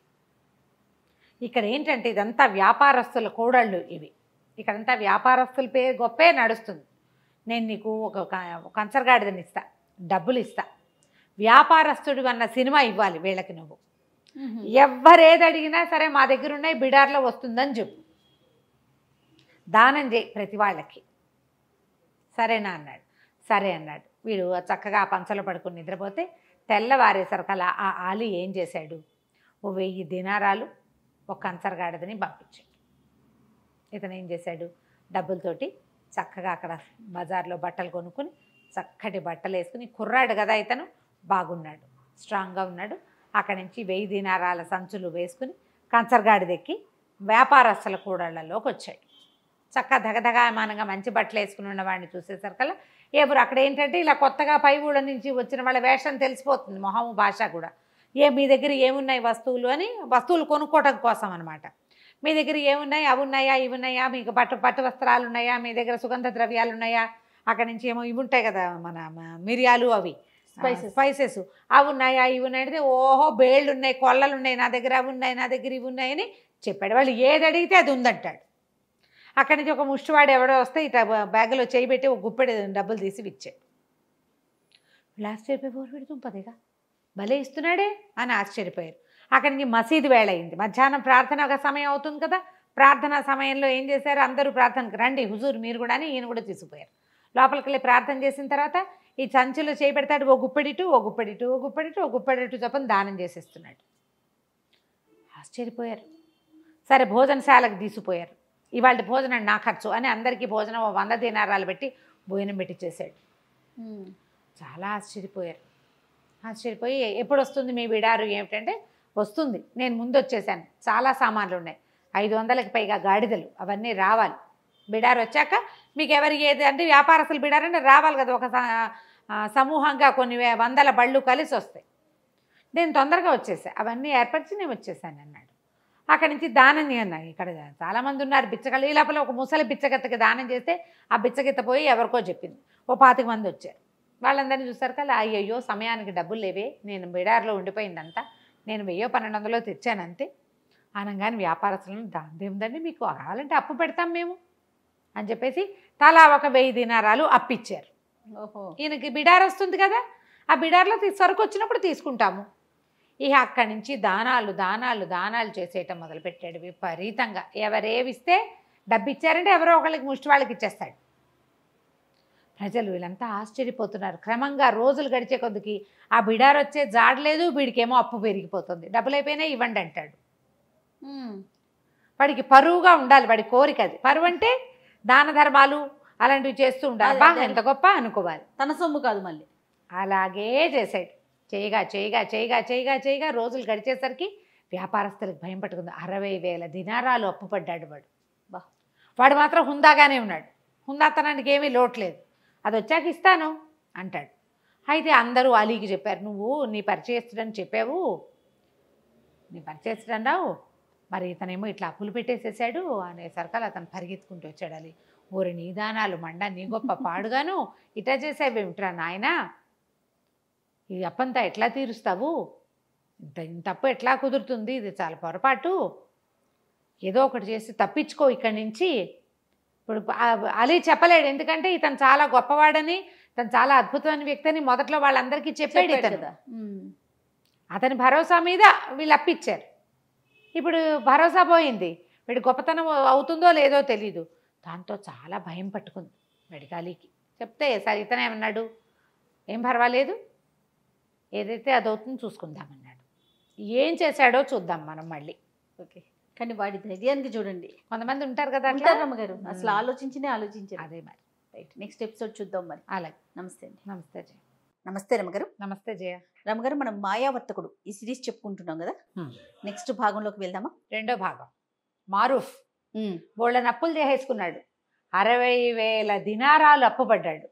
ఇక్కడ ఏంటంటే ఇదంతా వ్యాపారస్తుల కోడళ్ళు ఇవి, ఇక్కడంతా వ్యాపారస్తుల పేరు గొప్పే నడుస్తుంది. నేను నీకు ఒక కంచరగాడిదని ఇస్తా, డబ్బులు ఇస్తా, వ్యాపారస్తుడు అన్న సినిమా ఇవ్వాలి వీళ్ళకి. నువ్వు ఎవరేది అడిగినా సరే మా దగ్గర ఉన్నాయి, బిడార్లో వస్తుందని చెప్పు, దానం చేయి ప్రతి వాళ్ళకి, సరేనా అన్నాడు. సరే అన్నాడు. వీడు చక్కగా పంచలో పడుకుని నిద్రపోతే తెల్లవారేసరికల్లా ఆ ఆలీ ఏం చేశాడు, ఓ 1000 దినారాలు ఒక కంచరగాడిదని పంపించాడు. ఇతను ఏం చేశాడు, డబ్బులతోటి చక్కగా అక్కడ బజార్లో బట్టలు కొనుక్కుని చక్కటి బట్టలు వేసుకుని, కుర్రాడు కదా ఇతను, బాగున్నాడు, స్ట్రాంగ్గా ఉన్నాడు. అక్కడి నుంచి 1000 దినారాల సంచులు వేసుకుని కంచరగాడి దెక్కి వ్యాపారస్తుల కూడళ్లలోకి వచ్చాడు. చక్కగా దగదగాయమానంగా మంచి బట్టలు వేసుకుని ఉన్న వాడిని చూసేసరికల్లా ఎవరు అక్కడ ఏంటంటే ఇలా కొత్తగా పై ఊళ్ళ నుంచి వచ్చిన వాళ్ళ వేషం తెలిసిపోతుంది, మొహము భాష కూడా. మీ దగ్గర ఏమున్నాయి వస్తువులు అని, వస్తువులు కొనుక్కోవటం కోసం అనమాట. మీ దగ్గర ఏమున్నాయి, అవి ఉన్నాయా, ఇవి ఉన్నాయా, మీకు పట్టు వస్త్రాలు ఉన్నాయా, మీ దగ్గర సుగంధ ద్రవ్యాలు ఉన్నాయా, అక్కడి నుంచి ఏమో ఇవి ఉంటాయి కదా మన మిరియాలు, అవి స్పైసెస్ అవి ఉన్నాయా, ఇవి ఉన్నాయి. ఓహో బేళ్ళు ఉన్నాయి, కొల్లలు ఉన్నాయి, నా దగ్గర అవి ఉన్నాయి, నా దగ్గర ఇవి ఉన్నాయని చెప్పాడు. వాళ్ళు ఏది అడిగితే అది ఉందంటాడు. అక్కడి నుంచి ఒక ముష్టివాడు ఎవడో వస్తే ఇట్లా బ్యాగులో చేయి పెట్టి ఒక గుప్పెడు డబ్బులు తీసి ఇచ్చాడు. వీళ్ళు ఆశ్చర్యపోయి పెడుతుంపదేగా భలే ఇస్తున్నాడే అని ఆశ్చర్యపోయారు. అక్కడి నుంచి మసీదు వేళ అయింది, మధ్యాహ్నం ప్రార్థన సమయం అవుతుంది కదా. ప్రార్థనా సమయంలో ఏం చేశారు, అందరూ ప్రార్థనకు రండి హుజూర్ మీరు కూడా అని ఈయన కూడా తీసుకుపోయారు. లోపలికి వెళ్ళి ప్రార్థన చేసిన తర్వాత ఈ సంచిలో చేయి పెడతాడు, ఓ గుప్పెడిటు ఓ గుప్పెడిటు ఓ గుప్పెడిటు ఓ గుప్పెడిటు చెప్పని దానం చేసేస్తున్నాడు. ఆశ్చర్యపోయారు. సరే భోజనశాలకు తీసుకుపోయారు. ఇవాళ భోజనం నా ఖర్చు అని అందరికీ భోజనం 100 దీనారాలు పెట్టి భోజనం పెట్టించేశాడు. చాలా ఆశ్చర్యపోయారు. ఆశ్చర్యపోయి ఎప్పుడు వస్తుంది మీ బిడారు ఏమిటంటే, వస్తుంది, నేను ముందు వచ్చేసాను, చాలా సామాన్లు ఉన్నాయి, 500కి పైగా గాడిదలు, అవన్నీ రావాలి. బిడారు వచ్చాక మీకు ఎవరికి ఏది అంటే వ్యాపారస్తులు బిడారంటే రావాలి కదా, ఒక సమూహంగా కొన్ని వందల బళ్ళు కలిసి వస్తాయి. నేను తొందరగా వచ్చేసాను, అవన్నీ ఏర్పరిచి నేను వచ్చేసాను అన్నాడు. అక్కడి నుంచి దానం అన్నాయి. ఇక్కడ చాలామంది ఉన్నారు బిచ్చగలు. ఈ లోపల ఒక ముసలి బిచ్చగత్తకి దానం చేస్తే ఆ బిచ్చగత్త పోయి ఎవరికో చెప్పింది. ఓ 25 మంది వచ్చారు. వాళ్ళందరినీ చూసారు కదా, అయ్యయ్యో సమయానికి డబ్బులు లేవే, నేను బిడార్లో ఉండిపోయిందంతా, నేను 1000-1200 తెచ్చాను అంతే అనగానే వ్యాపారస్తులను దాందేముందండి మీకు కావాలంటే అప్పు పెడతాం మేము అని చెప్పేసి తలా ఒక 1000 దీనారాలు అప్పిచ్చారు. ఓహో, ఈయనకి బిడార్ వస్తుంది కదా, ఆ బిడార్లో సరుకు వచ్చినప్పుడు తీసుకుంటాము. ఇక అక్కడి నుంచి దానాలు దానాలు దానాలు చేసేయటం మొదలుపెట్టాడు విపరీతంగా. ఎవరేవిస్తే డబ్బు ఇచ్చారంటే ఎవరో ఒకళ్ళకి ముష్టి వాళ్ళకి ఇచ్చేస్తాడు. ప్రజలు వీళ్ళంతా ఆశ్చర్యపోతున్నారు. క్రమంగా రోజులు గడిచే కొద్దికి ఆ బిడార్ వచ్చే జాడలేదు, వీడికేమో అప్పు పెరిగిపోతుంది. డబ్బులు అయిపోయినాయి ఇవ్వండి అంటాడు. వాడికి పరువుగా ఉండాలి, వాడి కోరిక అది. పరువు అంటే దాన ధర్మాలు అలాంటివి చేస్తూ ఉండాలి. బాగా ఎంత గొప్ప అనుకోవాలి, తన సొమ్ము కాదు మళ్ళీ. అలాగే చేశాడు. చేయగా చేయగా చేయగా చేయగా చేయగా రోజులు గడిచేసరికి వ్యాపారస్తులకు భయం పట్టుకుంది. 60,000 దినారాలు అప్పు పడ్డాడు వాడు. వాడు మాత్రం హుందాగానే ఉన్నాడు, హుందాతనానికి ఏమీ లోట్లేదు. అది వచ్చాక ఇస్తాను అంటాడు. అయితే అందరూ అలీకి చెప్పారు, నువ్వు నీ పరిచయస్తుడని చెప్పావు, నీ పరిచయస్తుడన్నావు, మరి ఇతనేమో ఇట్లా అప్పులు పెట్టేసేసాడు అనేసరికల్ అతను పరిగెత్తుకుంటూ వచ్చాడు. అలీ, ఓరి నీ దానాలు మండ, నీ గొప్ప పాడుగాను ఇట్లా చేసేవేమిట్రా నాయనా, ఈ అప్పంతా ఎట్లా తీరుస్తావు, ఇంత అప్పు ఎట్లా కుదురుతుంది, ఇది చాలా పొరపాటు, ఏదో ఒకటి చేసి తప్పించుకో ఇక్కడి నుంచి. ఇప్పుడు అలీ చెప్పలేడు, ఎందుకంటే ఇతను చాలా గొప్పవాడని, తను చాలా అద్భుతమైన వ్యక్తి అని మొదట్లో వాళ్ళందరికీ చెప్పాడు ఇతను. అతని భరోసా మీద వీళ్ళు అప్పిచ్చారు. ఇప్పుడు భరోసా పోయింది, వీడి గొప్పతనం అవుతుందో లేదో తెలీదు. దాంతో చాలా భయం పట్టుకుంది వీడికి అలీకి. చెప్తే సరే ఇతను ఏమన్నాడు, ఏం పర్వాలేదు, ఏదైతే అది అవుతుందో చూసుకుందామన్నాడు. ఏం చేశాడో చూద్దాం మనం మళ్ళీ. ఓకే, కానీ వాడి ధైర్యానికి చూడండి. కొంతమంది ఉంటారు కదా రమ్మగారు, అసలు ఆలోచించారు. అదే మరి. రైట్, నెక్స్ట్ ఎపిసోడ్ చూద్దాం మరి. అలాగే. నమస్తే అండి. నమస్తే జయ. నమస్తే రమ్మగారు. నమస్తే జయ. రమ్మగారు, మనం మాయావర్తకుడు ఈ సిరీస్ చెప్పుకుంటున్నాం కదా, నెక్స్ట్ భాగంలోకి వెళ్దామా? రెండో భాగం. మారూఫ్ బోళ్ళని అప్పులు చేసేసుకున్నాడు. 60,000 దినారాలు అప్పుపడ్డాడు.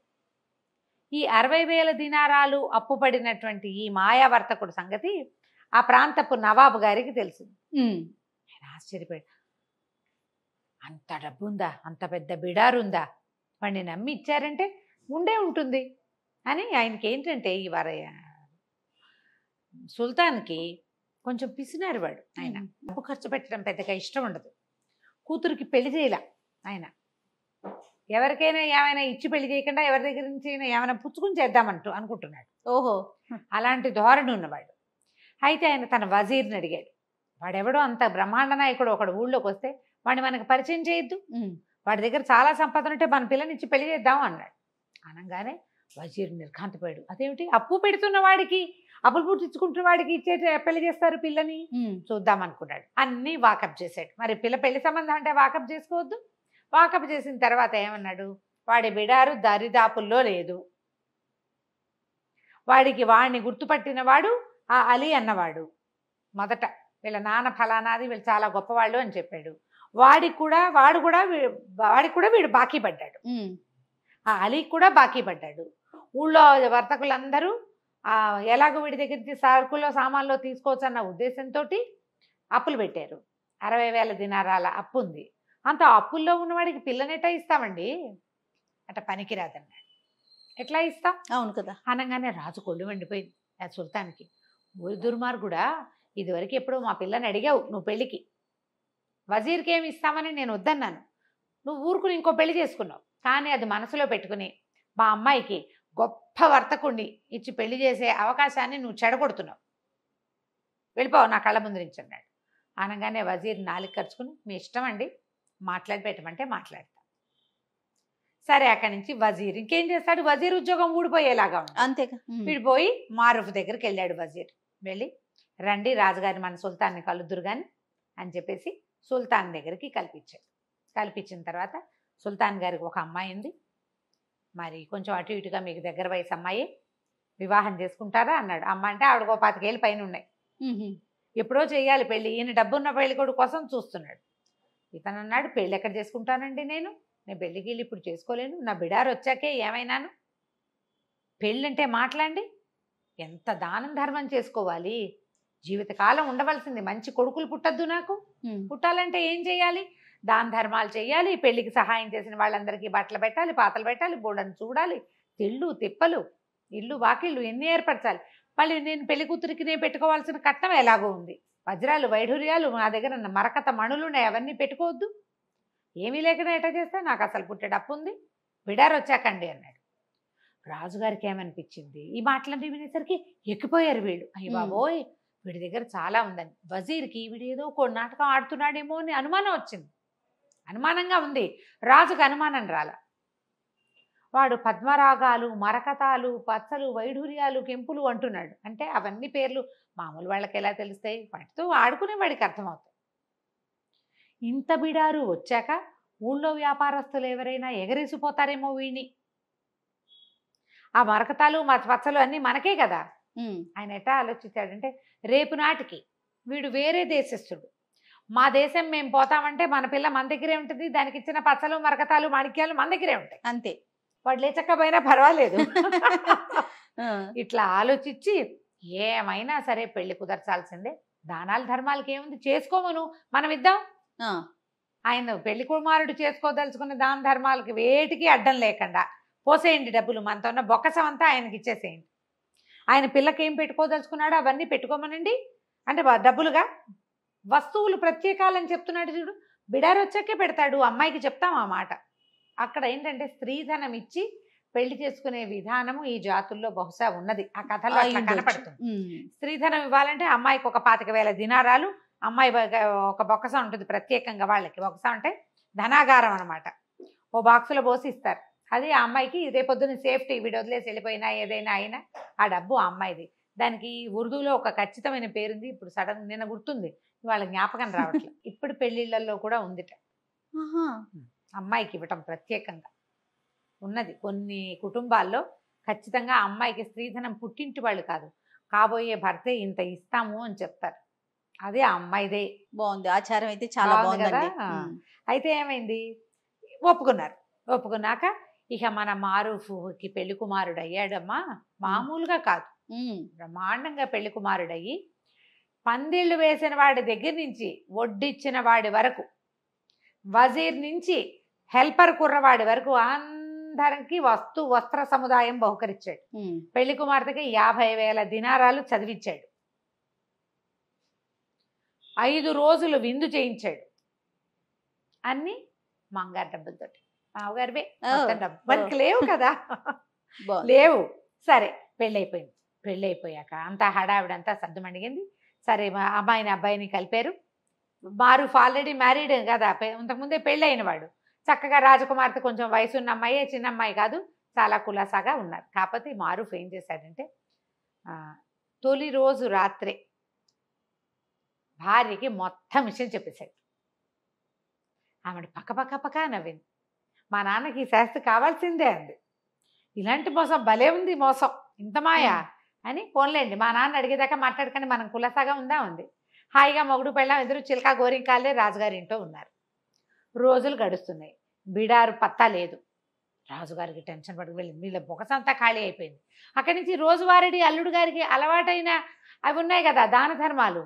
ఈ 60,000 దినారాలు అప్పుపడినటువంటి ఈ మాయావర్తకుడు సంగతి ఆ ప్రాంతపు నవాబు గారికి తెలిసింది. ఆయన ఆశ్చర్యపోయాడు. అంత డబ్బు ఉందా, అంత పెద్ద బిడారుందా, వాడిని నమ్మి ఇచ్చారంటే ఉండే ఉంటుంది అని. ఆయనకి ఏంటంటే ఈ సుల్తాన్కి కొంచెం పిసినారు వాడు. ఆయన డబ్బు ఖర్చు పెట్టడం పెద్దగా ఇష్టం ఉండదు. కూతురికి పెళ్లి చేయలే ఆయన. ఎవరికైనా ఏమైనా ఇచ్చి పెళ్లి చేయకుండా ఎవరి దగ్గర నుంచి ఏమైనా పుచ్చుకుని చేద్దామంటూ అనుకుంటున్నాడు. ఓహో, అలాంటి ధోరణి ఉన్నవాడు. అయితే ఆయన తన వజీర్ని అడిగాడు, వాడెవడో అంత బ్రహ్మాండ నాయకుడు ఒకడు ఊళ్ళోకి వస్తే వాడిని మనకు పరిచయం చేయొద్దు, వాడి దగ్గర చాలా సంపద ఉంటే మన పిల్లని ఇచ్చి పెళ్లి చేద్దాం అన్నాడు. అనగానే వజీర్ నిర్ఘాంతపోయాడు. అదేమిటి, అప్పు పెడుతున్న వాడికి, అప్పులు పుట్టించుకుంటున్న వాడికి ఇచ్చే పెళ్లి చేస్తారు పిల్లని, చూద్దాం అనుకున్నాడు. అన్నీ వాకప్ చేశాడు. మరి పెళ్లి సంబంధం అంటే వాకప్ చేసుకోవద్దు. వాకప్ చేసిన తర్వాత ఏమన్నాడు, వాడి బిడారు దరిదాపుల్లో లేదు, వాడిని గుర్తుపట్టిన వాడు ఆ అలీ అన్నవాడు. మొదట వీళ్ళ నాన్న ఫలానాది, వీళ్ళు చాలా గొప్పవాళ్ళు అని చెప్పాడు. వాడికి కూడా వీడు బాకీ పడ్డాడు. ఆ అలీకి కూడా బాకీ పడ్డాడు. ఊళ్ళో వర్తకులందరూ ఎలాగో వీడి దగ్గర నుంచి సరుకుల్లో సామాన్లో తీసుకోవచ్చు అన్న ఉద్దేశంతో అప్పులు పెట్టారు. 60,000 దినారాల అప్పు ఉంది. అంత అప్పుల్లో ఉన్నవాడికి పిల్లనెట్టా ఇస్తామండి, అట్ట పనికిరాదన్నాడు. ఎట్లా ఇస్తాం? అవును కదా. అనగానే రాజు కొళ్ళు వండిపోయింది ఆ సుల్తాన్కి. ఊరి దుర్మార్గుడా, ఇదివరకు ఎప్పుడో మా పిల్లని అడిగావు నువ్వు పెళ్ళికి, వజీర్కి ఏమి ఇస్తామని నేను వద్దన్నాను, నువ్వు ఊరుకుని ఇంకో పెళ్లి చేసుకున్నావు. కానీ అది మనసులో పెట్టుకుని మా అమ్మాయికి గొప్ప వర్తకుణ్ణి ఇచ్చి పెళ్లి చేసే అవకాశాన్ని నువ్వు చెడగొడుతున్నావు, వెళ్ళిపోవు నా కళ్ళ ముందు నుంచి అన్నాడు. అనగానే వజీర్ నాలుగు ఖర్చుకుని మీ ఇష్టం అండి, మాట్లాడి పెట్టమంటే మాట్లాడతా. సరే అక్కడి నుంచి వజీర్ ఇంకేం చేస్తాడు, వజీర్ ఉద్యోగం ఊడిపోయేలాగా ఉంది అంతేగా. విడిపోయి మారూఫ్ దగ్గరికి వెళ్ళాడు. వజీర్ వెళ్ళి రండి రాజుగారి మన సుల్తాన్ని కలుద్దురు కానీ అని చెప్పేసి సుల్తాన్ దగ్గరికి కల్పించాడు. కల్పించిన తర్వాత సుల్తాన్ గారికి ఒక అమ్మాయి ఉంది, మరి కొంచెం అటు ఇటుగా మీకు దగ్గర వయసు అమ్మాయి, వివాహం చేసుకుంటారా అన్నాడు. అమ్మ అంటే ఆవిడకో 25 ఏళ్ళు పైన ఉన్నాయి, ఎప్పుడో చేయాలి పెళ్ళి, ఈయన డబ్బున్న పెళ్లి కొడుకు కోసం చూస్తున్నాడు. ఇతను అన్నాడు పెళ్ళి ఎక్కడ చేసుకుంటానండి, నేను పెళ్ళికి వెళ్ళి ఇప్పుడు చేసుకోలేను, నా బిడారు వచ్చాకే ఏమైనాను, పెళ్ళంటే మాట్లాడి ఎంత దానం ధర్మం చేసుకోవాలి, జీవితకాలం ఉండవలసింది, మంచి కొడుకులు పుట్టద్దు నాకు, పుట్టాలంటే ఏం చేయాలి, దాన ధర్మాలు చేయాలి, పెళ్లికి సహాయం చేసిన వాళ్ళందరికీ బట్టలు పెట్టాలి, పాతలు పెట్టాలి, బోడని చూడాలి, తిళ్ళు తిప్పలు, ఇల్లు వాకిళ్ళు ఎన్ని ఏర్పరచాలి, మళ్ళీ నేను పెళ్లి కూతురికి నేను పెట్టుకోవాల్సిన కట్నం ఎలాగో ఉంది, వజ్రాలు వైఢూర్యాలు నా దగ్గర మరకత మణులు ఉన్నాయి, అవన్నీ పెట్టుకోవద్దు, ఏమీ లేకుండా ఎట్లా చేస్తే నాకు అసలు పుట్టేటప్పు ఉంది, బిడారు వచ్చాకండి అన్నాడు. రాజుగారికి ఏమనిపించింది, ఈ మాటలన్నీ వినేసరికి ఎక్కిపోయారు వీళ్ళు, అయ్యి బాబోయ్ వీడి దగ్గర చాలా ఉందని. వజీర్కి వీడు ఏదో ఒక నాటకం ఆడుతున్నాడేమో అని అనుమానం వచ్చింది, అనుమానంగా ఉంది. రాజుకు అనుమానం రాల. వాడు పద్మరాగాలు, మరకతాలు, పచ్చలు, వైఢూర్యాలు, కెంపులు అంటున్నాడు. అంటే అవన్నీ పేర్లు మామూలు వాళ్ళకి ఎలా తెలుస్తాయి, వాటితో ఆడుకునే వాడికి అర్థమవుతాయి. ఇంత బిడారు వచ్చాక ఊళ్ళో వ్యాపారస్తులు ఎవరైనా ఎగరేసిపోతారేమో వీడిని, ఆ మరకతాలు పచ్చలు అన్నీ మనకే కదా. ఆయన ఎట్టా ఆలోచించాడంటే రేపు నాటికి వీడు వేరే దేశస్థుడు, మా దేశం మేము పోతామంటే మన పిల్ల మన దగ్గరే ఉంటుంది, దానికి ఇచ్చిన పచ్చలు మరకతాలు మాణిక్యాలు మన దగ్గరే ఉంటాయి, అంతే, వాడు లేచకపోయినా పర్వాలేదు. ఇట్లా ఆలోచించి ఏమైనా సరే పెళ్లి కుదర్చాల్సిందే, దానాలు ధర్మాలకి ఏముంది, చేసుకోమను మనం ఇద్దాం. ఆయన పెళ్లి కుమారుడు చేసుకోదలుచుకున్న దాన ధర్మాలకి వేటికి అడ్డం లేకుండా పోసేయండి, డబ్బులు మనతో ఉన్న బొక్కసం అంతా ఆయనకి ఇచ్చేసేయండి, ఆయన పిల్లకి ఏం పెట్టుకోదలుచుకున్నాడో అవన్నీ పెట్టుకోమనండి. అంటే డబ్బులుగా వస్తువులు ప్రత్యేకాలని చెప్తున్నాడు చూడు, బిడారు వచ్చాకే పెడతాడు, అమ్మాయికి చెప్తాం ఆ మాట. అక్కడ ఏంటంటే స్త్రీధనం ఇచ్చి పెళ్లి చేసుకునే విధానము ఈ జాతుల్లో బహుశా ఉన్నది, ఆ కథలో అట్లా కనపడుతుంది. స్త్రీధనం ఇవ్వాలంటే అమ్మాయికి ఒక 25,000 దినారాలు, అమ్మాయి ఒక బొక్కసం ఉంటుంది ప్రత్యేకంగా వాళ్ళకి, బొక్కసం అంటే ధనాగారం అనమాట, ఓ బాక్సులో పోసి ఇస్తారు. అది ఆ అమ్మాయికి రేపొద్దున సేఫ్టీ, వీడు వదిలేసి వెళ్ళిపోయినా ఏదైనా అయినా ఆ డబ్బు ఆ అమ్మాయిది. దానికి ఉర్దూలో ఒక ఖచ్చితమైన పేరుంది, ఇప్పుడు సడన్ నిన్న గుర్తుంది, వాళ్ళ జ్ఞాపకం రావట్లేదు. ఇప్పుడు పెళ్లిళ్లలో కూడా ఉందిట, అమ్మాయికి ఇవ్వటం ప్రత్యేకంగా ఉన్నది. కొన్ని కుటుంబాల్లో ఖచ్చితంగా అమ్మాయికి స్త్రీధనం పుట్టింటి వాళ్ళు కాదు, కాబోయే భర్తే ఇంత ఇస్తాము అని చెప్తారు, అదే ఆ అమ్మాయిదే. బాగుంది, ఆచారం అయితే చాలా బాగుంది కదా. అయితే ఏమైంది, ఒప్పుకున్నాక ఇక మన మారూఫ్కి పెళ్లి కుమారుడు అయ్యాడమ్మా, మామూలుగా కాదు, బ్రహ్మాండంగా పెళ్లి కుమారుడయ్యి పందిళ్ళు వేసిన వాడి దగ్గర నుంచి వడ్డిచ్చిన వాడి వరకు, వజీర్ నుంచి హెల్పర్ కుర్రవాడి వరకు అందరికి వస్త్ర సముదాయం బహుకరించాడు. పెళ్లి కుమార్తెకి 50,000 దినారాలు చదివించాడు, 5 రోజులు విందు చేయించాడు, అన్ని మంగారు డబ్బులతోటి, మామగారివే డబ్బు, మనకి లేవు కదా, లేవు. సరే పెళ్ళైపోయాక అంతా హడావిడంతా సర్దుమణిగింది. సరే అమ్మాయిని అబ్బాయిని కలిపారు. మారూఫ్ ఆల్రెడీ మ్యారీడ్ కదా, ఇంతకుముందే పెళ్ళైన వాడు, చక్కగా రాజకుమార్తె కొంచెం వయసున్న అమ్మాయే, చిన్న అమ్మాయి కాదు, చాలా కులాసాగా ఉన్నారు. కాకపోతే మారూఫ్ ఏం చేశాడంటే తొలి రోజు రాత్రే భార్యకి మొత్తం విషయం చెప్పేశాడు. ఆవిడ పక్క నవ్వింది, మా నాన్నకి ఈ శాస్త్రి కావాల్సిందే అంది. ఇలాంటి మోసం భలే ఉంది, మోసం ఇంత మాయా అని. పోన్లేండి మా నాన్న అడిగేదాకా మాట్లాడకండి, మనం కులసాగా ఉందా ఉంది. హాయిగా మొగుడు పెళ్ళాం ఎదురు చిలకా గోరింకాలే రాజుగారి ఇంట్లో ఉన్నారు. రోజులు గడుస్తున్నాయి, బిడారు పత్తా లేదు. రాజుగారికి టెన్షన్ పడుకు వెళ్ళింది, వీళ్ళ బొకసంతా ఖాళీ అయిపోయింది. అక్కడి నుంచి రోజువారీ అల్లుడు గారికి అలవాటైన అవి ఉన్నాయి కదా, దాన ధర్మాలు.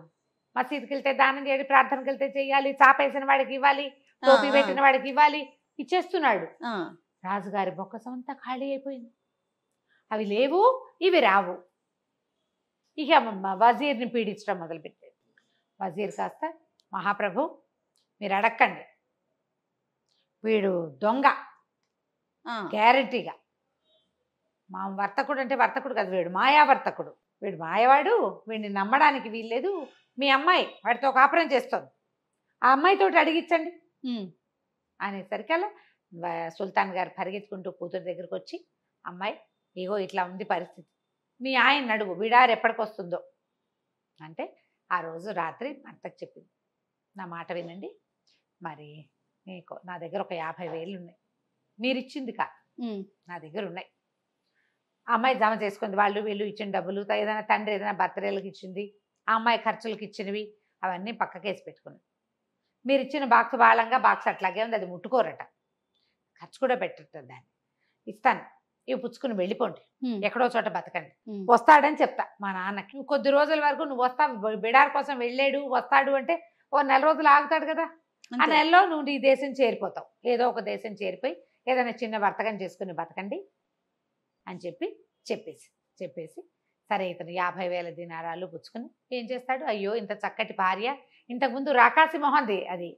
మసీదుకి వెళ్తే దానం చేయాలి, ప్రార్థనకి వెళ్తే చేయాలి, చాపేసిన వాడికి ఇవ్వాలి, టోపీ పెట్టిన వాడికి ఇవ్వాలి, ఇచ్చేస్తున్నాడు. రాజుగారి బొక్కసం అంతా ఖాళీ అయిపోయింది. అవి లేవు, ఇవి రావు. ఇక వజీర్ని పీడించడం మొదలుపెట్టాడు. వజీర్ కాస్త, మహాప్రభు మీరు అడక్కండి, వీడు దొంగ గ్యారంటీగా. మా వర్తకుడు అంటే వర్తకుడు కదా, వీడు మాయావర్తకుడు, వీడు మాయవాడు, వీడిని నమ్మడానికి వీల్లేదు. మీ అమ్మాయి వాడితో కాపురం చేస్తుంది, ఆ అమ్మాయితోటి అడిగించండి అనేసరికల్లా సుల్తాన్ గారు పరిగెత్తుకుంటూ కూతురు దగ్గరికి వచ్చి, అమ్మాయి ఇగో ఇట్లా ఉంది పరిస్థితి, మీ ఆయన అడుగు బిడారు ఎప్పటికి వస్తుందో అంటే, ఆ రోజు రాత్రి భర్తకు చెప్పింది, నా మాట వినండి, మరి నీకు నా దగ్గర ఒక 50,000 ఉన్నాయి, మీరు ఇచ్చింది కాదు, నా దగ్గర ఉన్నాయి. ఆ అమ్మాయి జమ చేసుకుంది, వాళ్ళు వీళ్ళు ఇచ్చిన డబ్బులు, ఏదైనా తండ్రి ఏదైనా బర్త్డేలకు ఇచ్చింది, ఆ అమ్మాయి ఖర్చులకు ఇచ్చినవి అవన్నీ పక్కకేసి పెట్టుకుంది. మీరు ఇచ్చిన బాక్స్ బాళంగా బాక్స్ అట్లాగే ఉంది, అది ముట్టుకోరట, ఖర్చు కూడా పెట్టట్టు, దాన్ని ఇస్తాను, ఇవి పుచ్చుకుని వెళ్ళిపోండి, ఎక్కడో చోట బతకండి, వస్తాడని చెప్తా మా నాన్నకి. కొద్ది రోజుల వరకు నువ్వు వస్తావు, బిడార్ కోసం వెళ్ళాడు వస్తాడు అంటే ఓ 4 రోజులు ఆగుతాడు కదా, ఆ నెలలో నువ్వు ఈ దేశం చేరిపోతావు, ఏదో ఒక దేశం చేరిపోయి ఏదైనా చిన్న వర్తకం చేసుకుని బతకండి అని చెప్పేసి సరే ఇతను 50,000 దినారాలు పుచ్చుకుని ఏం చేస్తాడు, అయ్యో ఇంత చక్కటి భార్య, ఇంతకుముందు రాకాసి మొహంది అది,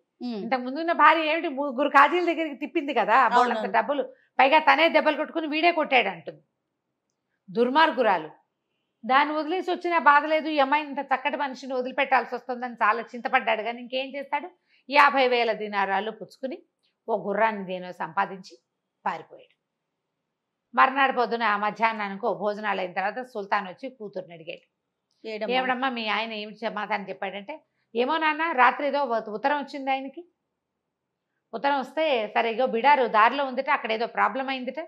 ఇంతకుముందు ఉన్న భార్య ఏమిటి 3 కాజీల దగ్గరికి తిప్పింది కదా, అంత డబ్బులు, పైగా తనే దెబ్బలు కొట్టుకుని వీడే కొట్టాడు అంటుంది, దుర్మార్గురాలు. దాన్ని వదిలేసి వచ్చినా బాధ లేదు, ఈ అమ్మాయిని ఇంత చక్కటి మనిషిని వదిలిపెట్టాల్సి వస్తుందని చాలా చింతపడ్డాడు. కానీ ఇంకేం చేస్తాడు, 50,000 దినారాలు పుచ్చుకుని ఓ గుర్రాన్ని దేనో సంపాదించి పారిపోయాడు. మర్నాడు పొద్దున మధ్యాహ్నానికి ఓ భోజనాలు అయిన తర్వాత సుల్తాన్ వచ్చి కూతుర్ని అడిగాడు, ఏమిడమ్మా మీ ఆయన ఏమి సమాధానం చెప్పాడంటే, ఏమో నాన్న రాత్రి ఏదో ఉత్తరం వచ్చింది ఆయనకి, ఉత్తరం వస్తే సరే ఇగో బిడారు దారిలో ఉందిట, అక్కడ ఏదో ప్రాబ్లం అయిందిట,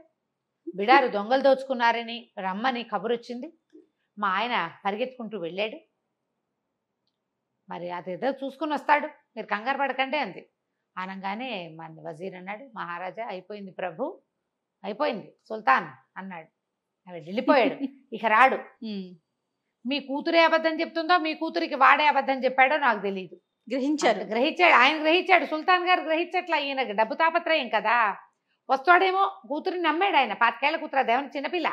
బిడారు దొంగలు దోచుకున్నారని రమ్మని కబురు వచ్చింది, మా ఆయన పరిగెత్తుకుంటూ వెళ్ళాడు, మరి అదేదో చూసుకుని వస్తాడు, మీరు కంగారు పడకండి అంది. అనగానే మన వజీర్ అన్నాడు, మహారాజా అయిపోయింది ప్రభు, అయిపోయింది సుల్తాన్ అన్నాడు. అవి వెళ్ళిపోయాడు, ఇక రాడు. మీ కూతురే అబద్ధం చెప్తుందో మీ కూతురికి వాడే అబద్ధం చెప్పాడో నాకు తెలియదు. గ్రహించాడు, ఆయన గ్రహించాడు, సుల్తాన్ గారు గ్రహించట్లా, ఈయన డబ్బు తాపత్రయం కదా, వస్తాడేమో కూతురిని నమ్మాడు ఆయన, 5 ఏళ్ల కూతురు, అదేమన్నా చిన్నపిల్ల,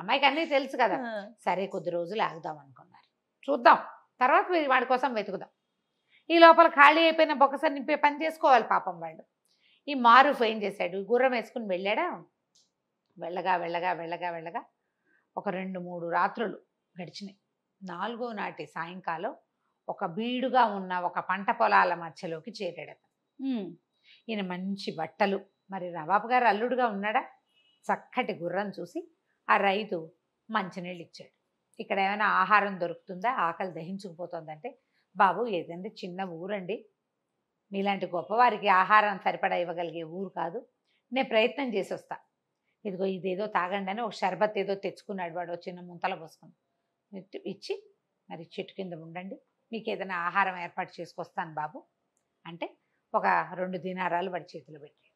అమ్మాయికి అన్నీ తెలుసు కదా. సరే కొద్ది రోజులు ఆగుదాం అనుకున్నారు, చూద్దాం తర్వాత వాడి కోసం వెతుకుదాం, ఈ లోపల ఖాళీ అయిపోయిన బొక్కసారి నింపే పని చేసుకోవాలి పాపం వాళ్ళు. ఈ మారూఫ్ ఏం చేశాడు, గుర్రం వేసుకుని వెళ్ళాడా, వెళ్ళగా వెళ్ళగా వెళ్ళగా వెళ్ళగా ఒక 2-3 రాత్రులు గడిచినాయి. 4వ నాటి సాయంకాలం ఒక బీడుగా ఉన్న ఒక పంట పొలాల మధ్యలోకి చేరాడు. ఈయన మంచి బట్టలు, మరి నవాబు గారు అల్లుడుగా ఉన్నాడా, చక్కటి గుర్రం చూసి ఆ రైతు మంచినీళ్ళు ఇచ్చాడు. ఇక్కడ ఏమైనా ఆహారం దొరుకుతుందా, ఆకలి దహించుకుపోతుందంటే, బాబు ఏదండి చిన్న ఊరండి, మీలాంటి గొప్పవారికి ఆహారం సరిపడా ఇవ్వగలిగే ఊరు కాదు, నేను ప్రయత్నం చేసి వస్తా, ఇదిగో ఇదేదో తాగండి అని ఒక షర్బత్ ఏదో తెచ్చుకున్నాడు వాడు, చిన్న ముంతల పోసుకుని ఇచ్చి, మరి చెట్టు కింద ఉండండి, మీకు ఏదైనా ఆహారం ఏర్పాటు చేసుకొస్తాను బాబు అంటే ఒక 2 దినారాలు వాడి చేతిలో పెట్టాడు.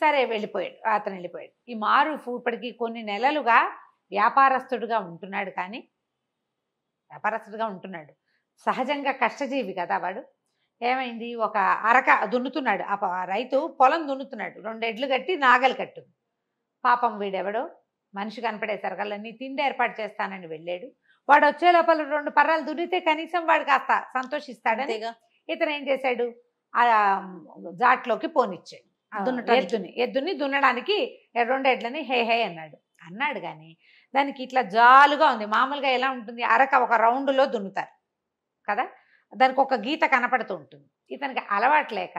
సరే వెళ్ళిపోయాడు, అతను వెళ్ళిపోయాడు. ఈ మారూఫ్ ఇప్పటికీ కొన్ని నెలలుగా వ్యాపారస్తుడుగా ఉంటున్నాడు, కానీ వ్యాపారస్తుడుగా ఉంటున్నాడు, సహజంగా కష్టజీవి కదా వాడు. ఏమైంది, ఒక అరక దున్నుతున్నాడు, ఆ రైతు పొలం దున్నుతున్నాడు, 2 ఎడ్లు కట్టి నాగలు కట్టుంది. పాపం వీడెవడో మనిషి కనపడేసరికల్లా తిండి ఏర్పాటు చేస్తానని వెళ్ళాడు. వాడు వచ్చే లోపల 2 పర్రాలు దున్నితే కనీసం వాడు కాస్త సంతోషిస్తాడని ఇతను ఏం చేశాడు, ఆ జాట్లోకి పోనిచ్చాడు, ఎద్దుని దున్నడానికి 2 ఎడ్లని హే హే అన్నాడు కానీ దానికి ఇట్లా జాలుగా ఉంది. మామూలుగా ఎలా ఉంటుంది, అరక ఒక రౌండ్లో దున్నుతారు కదా, దానికి ఒక గీత కనపడుతూ ఉంటుంది. ఇతనికి అలవాటు లేక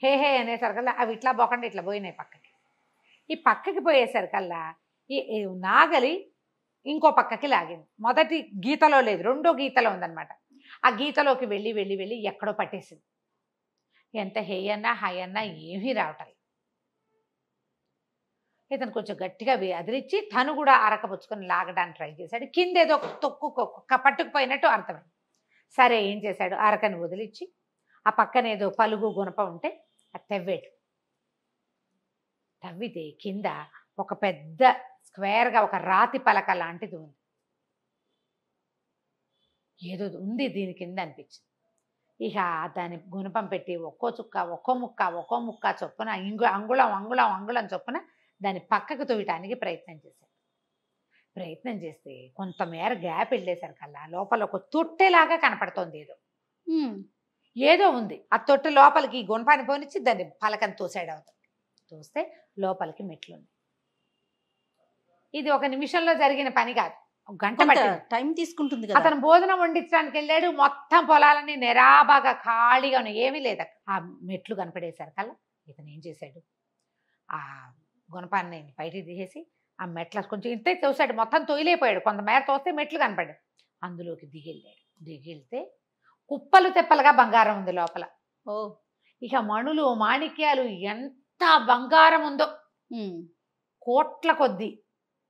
హే హే అనేసరికల్లా అవి ఇట్లా పోకుండా ఇట్లా పోయినాయి పక్కకి. ఈ పక్కకి పోయేసరికల్లా ఈ నాగలి ఇంకో పక్కకి లాగింది, మొదటి గీతలో లేదు, 2వ గీతలో ఉందన్నమాట. ఆ గీతలోకి వెళ్ళి వెళ్ళి వెళ్ళి ఎక్కడో పట్టేసింది. ఎంత హే అన్నా హాయ్ అన్నా ఏమీ రావటం. ఇతను కొంచెం గట్టిగా అదిరిచ్చి తను కూడా అరకపుచ్చుకొని లాగడానికి ట్రై చేశాడు. కింద ఏదో పట్టుకుపోయినట్టు అర్థమైంది. సరే ఏం చేశాడు, అరకని వదిలిచ్చి ఆ పక్కన ఏదో పలుగు గుణప ఉంటే అది తవ్వాడు. తవ్వితే కింద ఒక పెద్ద స్క్వేర్గా ఒక రాతి పలక లాంటిది ఉంది. ఏదో ఉంది దీని కింద అనిపించింది. ఇక దాని గుణపం పెట్టి ఒక్కో చుక్క ఒక్కో ముక్క చొప్పున అంగుళం చొప్పున దాన్ని పక్కకు తోయటానికి ప్రయత్నం చేశాడు. ప్రయత్నం చేస్తే కొంతమేర గ్యాప్ వెళ్ళేసరికల్లా లోపల ఒక తొట్టెలాగా కనపడుతోంది. ఏదో ఉంది. ఆ తొట్టె లోపలికి గుణపాన్ని పోనిచ్చి దాన్ని పలకని తోసాడు. అవుతుంది తోస్తే లోపలికి మెట్లుంది. ఇది ఒక నిమిషంలో జరిగిన పని కాదు, గంట పట్టింది, టైం తీసుకుంటుంది. అతను భోజనం వండించడానికి వెళ్ళాడు. మొత్తం పొలాలని నిరాబాగా ఖాళీగా ఉన్నాయి, ఏమీ లేదు. ఆ మెట్లు కనపడేసరికల్లా ఇతను ఏం చేశాడు, ఆ గుణపాన్ని బయటికి తీసేసి ఆ మెట్ల కొంచెం ఇంతే తోసాడు. మొత్తం తొయిలేపోయాడు. కొంతమేర తోస్తే మెట్లు కనపడ్డాడు. అందులోకి దిగిళ్ళాడు. దిగిళ్తే కుప్పలు తెప్పలుగా బంగారం ఉంది లోపల. ఇక మణులు మాణిక్యాలు ఎంత బంగారం ఉందో, కోట్ల కొద్దీ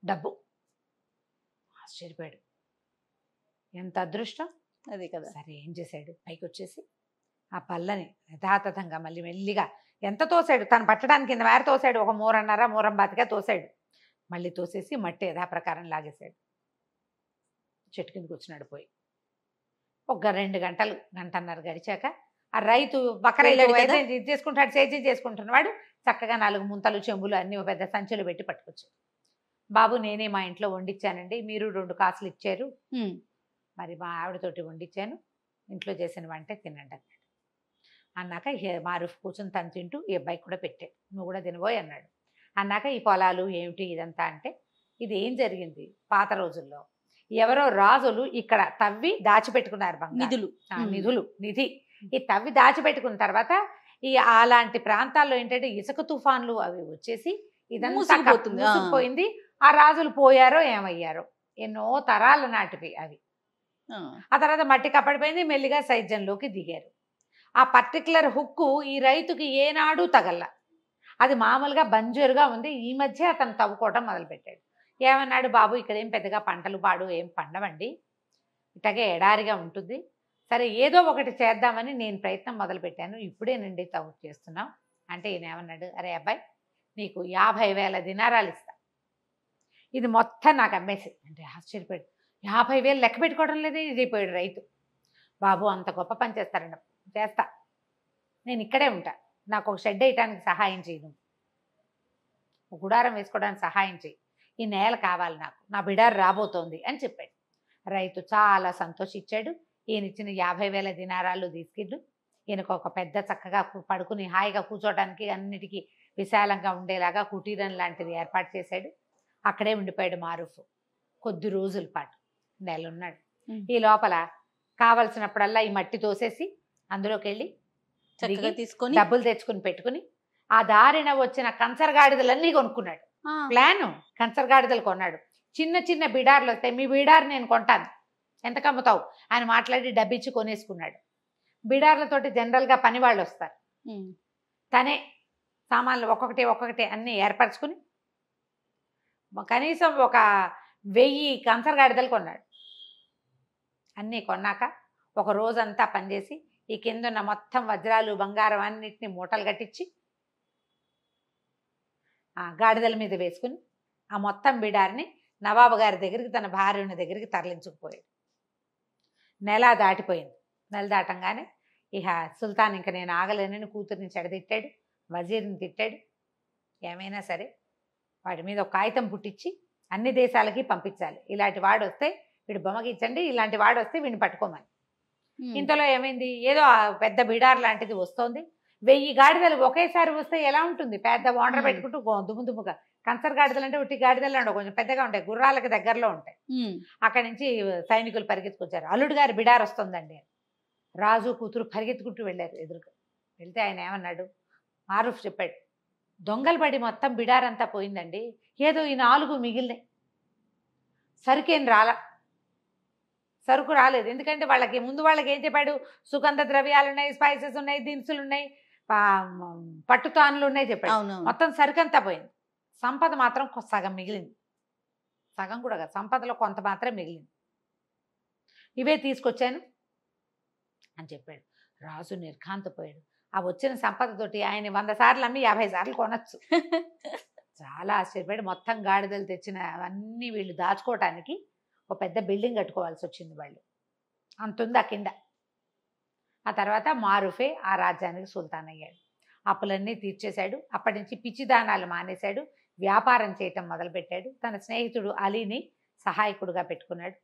డబ్బు. ఆశ్చర్యపోయాడు. ఎంత అదృష్టం అదే కదా. సరే ఏం చేశాడు, పైకి వచ్చేసి ఆ పల్లని యథాతథంగా మళ్ళీ మెల్లిగా ఎంత తోసాడు, తను పట్టడానికి కింద మేర తోసాడు. ఒక మూరం బాతిగా తోసాడు. మళ్ళీ తోసేసి మట్టి యథాప్రకారం లాగేశాడు. చెట్టు కింద కూర్చున్నాడు. పోయి ఒక 2 గంటలు గంటన్నర గడిచాక ఆ రైతు బకరైలు చేసుకుంటాడు, సేద్యం చేసుకుంటున్నవాడు చక్కగా 4 ముంతలు చెంబులు అన్ని ఒక పెద్ద సంచులు పెట్టి పట్టుకొచ్చాడు. బాబు నేనే మా ఇంట్లో వండించానండి, మీరు 2 కాసులు ఇచ్చారు, మరి మా ఆవిడతోటి వండించాను, ఇంట్లో చేసిన వంటే తినండి అన్నాడు. అన్నాక మారుఫ్ కూర్చొని తను తింటూ ఈ అబ్బాయికి కూడా పెట్టాడు. నువ్వు కూడా తినబోయి అన్నాడు. అన్నాక ఈ పొలాలు ఏమిటి ఇదంతా అంటే, ఇది ఏం జరిగింది, పాత రోజుల్లో ఎవరో రాజులు ఇక్కడ తవ్వి దాచిపెట్టుకున్నారు నిధి. ఈ తవ్వి దాచిపెట్టుకున్న తర్వాత ఈ అలాంటి ప్రాంతాల్లో ఏంటంటే ఇసుక తుఫాన్లు అవి వచ్చేసి ఇదంతా మూసుకుపోయింది. ఆ రాజులు పోయారో ఏమయ్యారో, ఎన్నో తరాల నాటివి అవి. ఆ తర్వాత మట్టి కప్పడిపోయింది, మెల్లిగా సైద్యంలోకి దిగారు. ఆ పర్టికులర్ హుక్కు ఈ రైతుకి ఏనాడు తగల, అది మామూలుగా బంజరుగా ఉంది. ఈ మధ్య అతను తవ్వుకోవటం మొదలుపెట్టాడు. ఏమన్నాడు, బాబు ఇక్కడేం పెద్దగా పంటలు పాడు ఏం పండవండి, ఇట్టగే ఎడారిగా ఉంటుంది, సరే ఏదో ఒకటి చేద్దామని నేను ప్రయత్నం మొదలుపెట్టాను, ఇప్పుడేనండి తవ్వు చేస్తున్నాం అంటే ఈయన ఏమన్నాడు, అరే అబ్బాయి నీకు 50,000 దినారాలు ఇస్తా, ఇది మొత్తం నాకు అమ్మేసి అంటే. ఆశ్చర్యపోయాడు. 50,000 లెక్క పెట్టుకోవడం లేదే ఇదిపోయాడు రైతు. బాబు అంత గొప్ప పని చేస్తారండి, చేస్తా, నేను ఇక్కడే ఉంటా, నాకు ఒక షెడ్ వేయటానికి సహాయం చేయను, ఒక గుడారం వేసుకోవడానికి సహాయం చేయి, ఈ నేల కావాలి నాకు, నా బిడారు రాబోతోంది అని చెప్పాడు. రైతు చాలా సంతోషించాడు. ఈయన ఇచ్చిన 50,000 దినారాలు తీసుకెళ్ళు, ఈయనకు ఒక పెద్ద చక్కగా పడుకుని హాయిగా కూర్చోవడానికి అన్నిటికీ విశాలంగా ఉండేలాగా కుటీరం లాంటిది ఏర్పాటు చేశాడు. అక్కడే ఉండిపోయాడు మారూఫ్ కొద్ది రోజుల పాటు, నెలన్నాడు. ఈ లోపల కావలసినప్పుడల్లా ఈ మట్టి తోసేసి అందులోకి వెళ్ళి తీసుకొని డబ్బులు తెచ్చుకుని పెట్టుకుని ఆ దారిన వచ్చిన కంచరగాడిదలన్నీ కొనుక్కున్నాడు. ప్లాను కంచరగాడిదలు కొన్నాడు. చిన్న చిన్న బిడార్లు వస్తాయి, మీ బిడారు నేను కొంటాను, ఎంత కమ్ముతావు అని మాట్లాడి డబ్బిచ్చి కొనేసుకున్నాడు. బిడార్లతోటి జనరల్గా పని వాళ్ళు వస్తారు, తనే సామాన్లు ఒక్కొక్కటి అన్నీ ఏర్పరచుకుని కనీసం ఒక 1000 కంచరగాడిదలు కొన్నాడు. అన్నీ కొన్నాక ఒక రోజంతా పనిచేసి ఈ కిందున్న మొత్తం వజ్రాలు బంగారం అన్నిటిని మూటలు కట్టించి ఆ గాడిదల మీద వేసుకుని ఆ మొత్తం బిడారిని నవాబు గారి దగ్గరికి తన భార్యని దగ్గరికి తరలించుకుపోయాడు. నెల దాటిపోయింది. నెల దాటంగానే ఇక సుల్తాన్ ఇంక నేను ఆగలేనని కూతురిని చెడదిట్టాడు, వజీర్ని తిట్టాడు. ఏమైనా సరే వాడి మీద ఒక కాగితం పుట్టించి అన్ని దేశాలకి పంపించాలి, ఇలాంటి వాడు వస్తే వీడు బొమ్మకిచ్చండి, ఇలాంటి వాడు వస్తే వీడిని పట్టుకోమని. ఇంతలో ఏమైంది, ఏదో పెద్ద బిడార్ లాంటిది వస్తోంది. 1000 గాడిదలు ఒకేసారి వస్తే ఎలా ఉంటుంది, పెద్ద వాండర్ పెట్టుకుంటూ దుమ్ముగా. కంచరగాడిదలు అంటే ఉట్టి గాడిదలు ఉండవు, కొంచెం పెద్దగా ఉంటాయి, గుర్రాలకి దగ్గరలో ఉంటాయి. అక్కడి నుంచి సైనికులు పరిగెత్తుకొచ్చారు. అల్లుడు గారి బిడార్ వస్తుందండి. రాజు కూతురు పరిగెత్తుకుంటూ వెళ్ళారు ఎదురుగా. వెళ్తే ఆయన ఏమన్నాడు, మారూఫ్ చెప్పాడు, దొంగలు పడి మొత్తం బిడారంతా పోయిందండి, ఏదో ఈ 4 మిగిలినాయి, సరుకేం సరుకు రాలేదు. ఎందుకంటే ముందు వాళ్ళకి ఏం చెప్పాడు, సుగంధ ద్రవ్యాలు ఉన్నాయి, స్పైసెస్ ఉన్నాయి, దినుసులు ఉన్నాయి, పట్టుతానులు ఉన్నాయి చెప్పాడు. మొత్తం సరుకంతా పోయింది, సంపద మాత్రం సగం మిగిలింది. సగం కూడా కాదు, సంపదలో కొంత మాత్రం మిగిలింది, ఇవే తీసుకొచ్చాను అని చెప్పాడు. రాజు నిర్ఘాంతపోయాడు. ఆ వచ్చిన సంపదతోటి ఆయన 100 సార్లు అమ్మి 50 సార్లు కొనొచ్చు. చాలా ఆశ్చర్యపడి మొత్తం గాడిదలు తెచ్చిన అవన్నీ వీళ్ళు దాచుకోవటానికి ఒక పెద్ద బిల్డింగ్ కట్టుకోవాల్సి వచ్చింది వాళ్ళు. అంతుంది ఆ కింద. ఆ తర్వాత మారుఫే ఆ రాజ్యానికి సుల్తాన్ అయ్యాడు. అప్పులన్నీ తీర్చేశాడు. అప్పటి నుంచి పిచ్చిదానాలు మానేశాడు. వ్యాపారం చేయటం మొదలుపెట్టాడు. తన స్నేహితుడు అలీని సహాయకుడుగా పెట్టుకున్నాడు.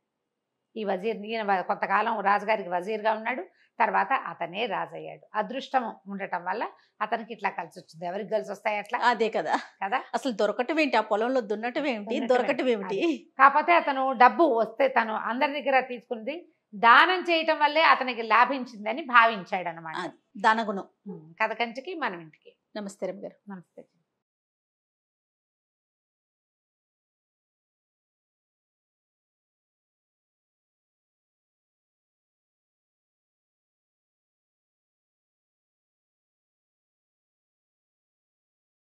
ఈ వజీర్ ఈయన కొంతకాలం రాజుగారికి వజీర్గా ఉన్నాడు. తర్వాత అతనే రాజయ్యాడు. అదృష్టం ఉండటం వల్ల అతనికి ఇట్లా కలిసి వచ్చింది. ఎవరికి కలిసి వస్తాయి అట్లా అదే కదా కదా. అసలు దొరకటం ఏంటి, ఆ పొలంలో దున్నటం ఏమిటి, దొరకటం ఏమిటి. కాకపోతే అతను డబ్బు వస్తే తను అందరి దగ్గర తీసుకుంది దానం చేయటం వల్లే అతనికి లాభించిందని భావించాడు అనమాట. దానగుణం. కథ కంచికి మనం ఇంటికి. నమస్తే రమ్య గారు. నమస్తే.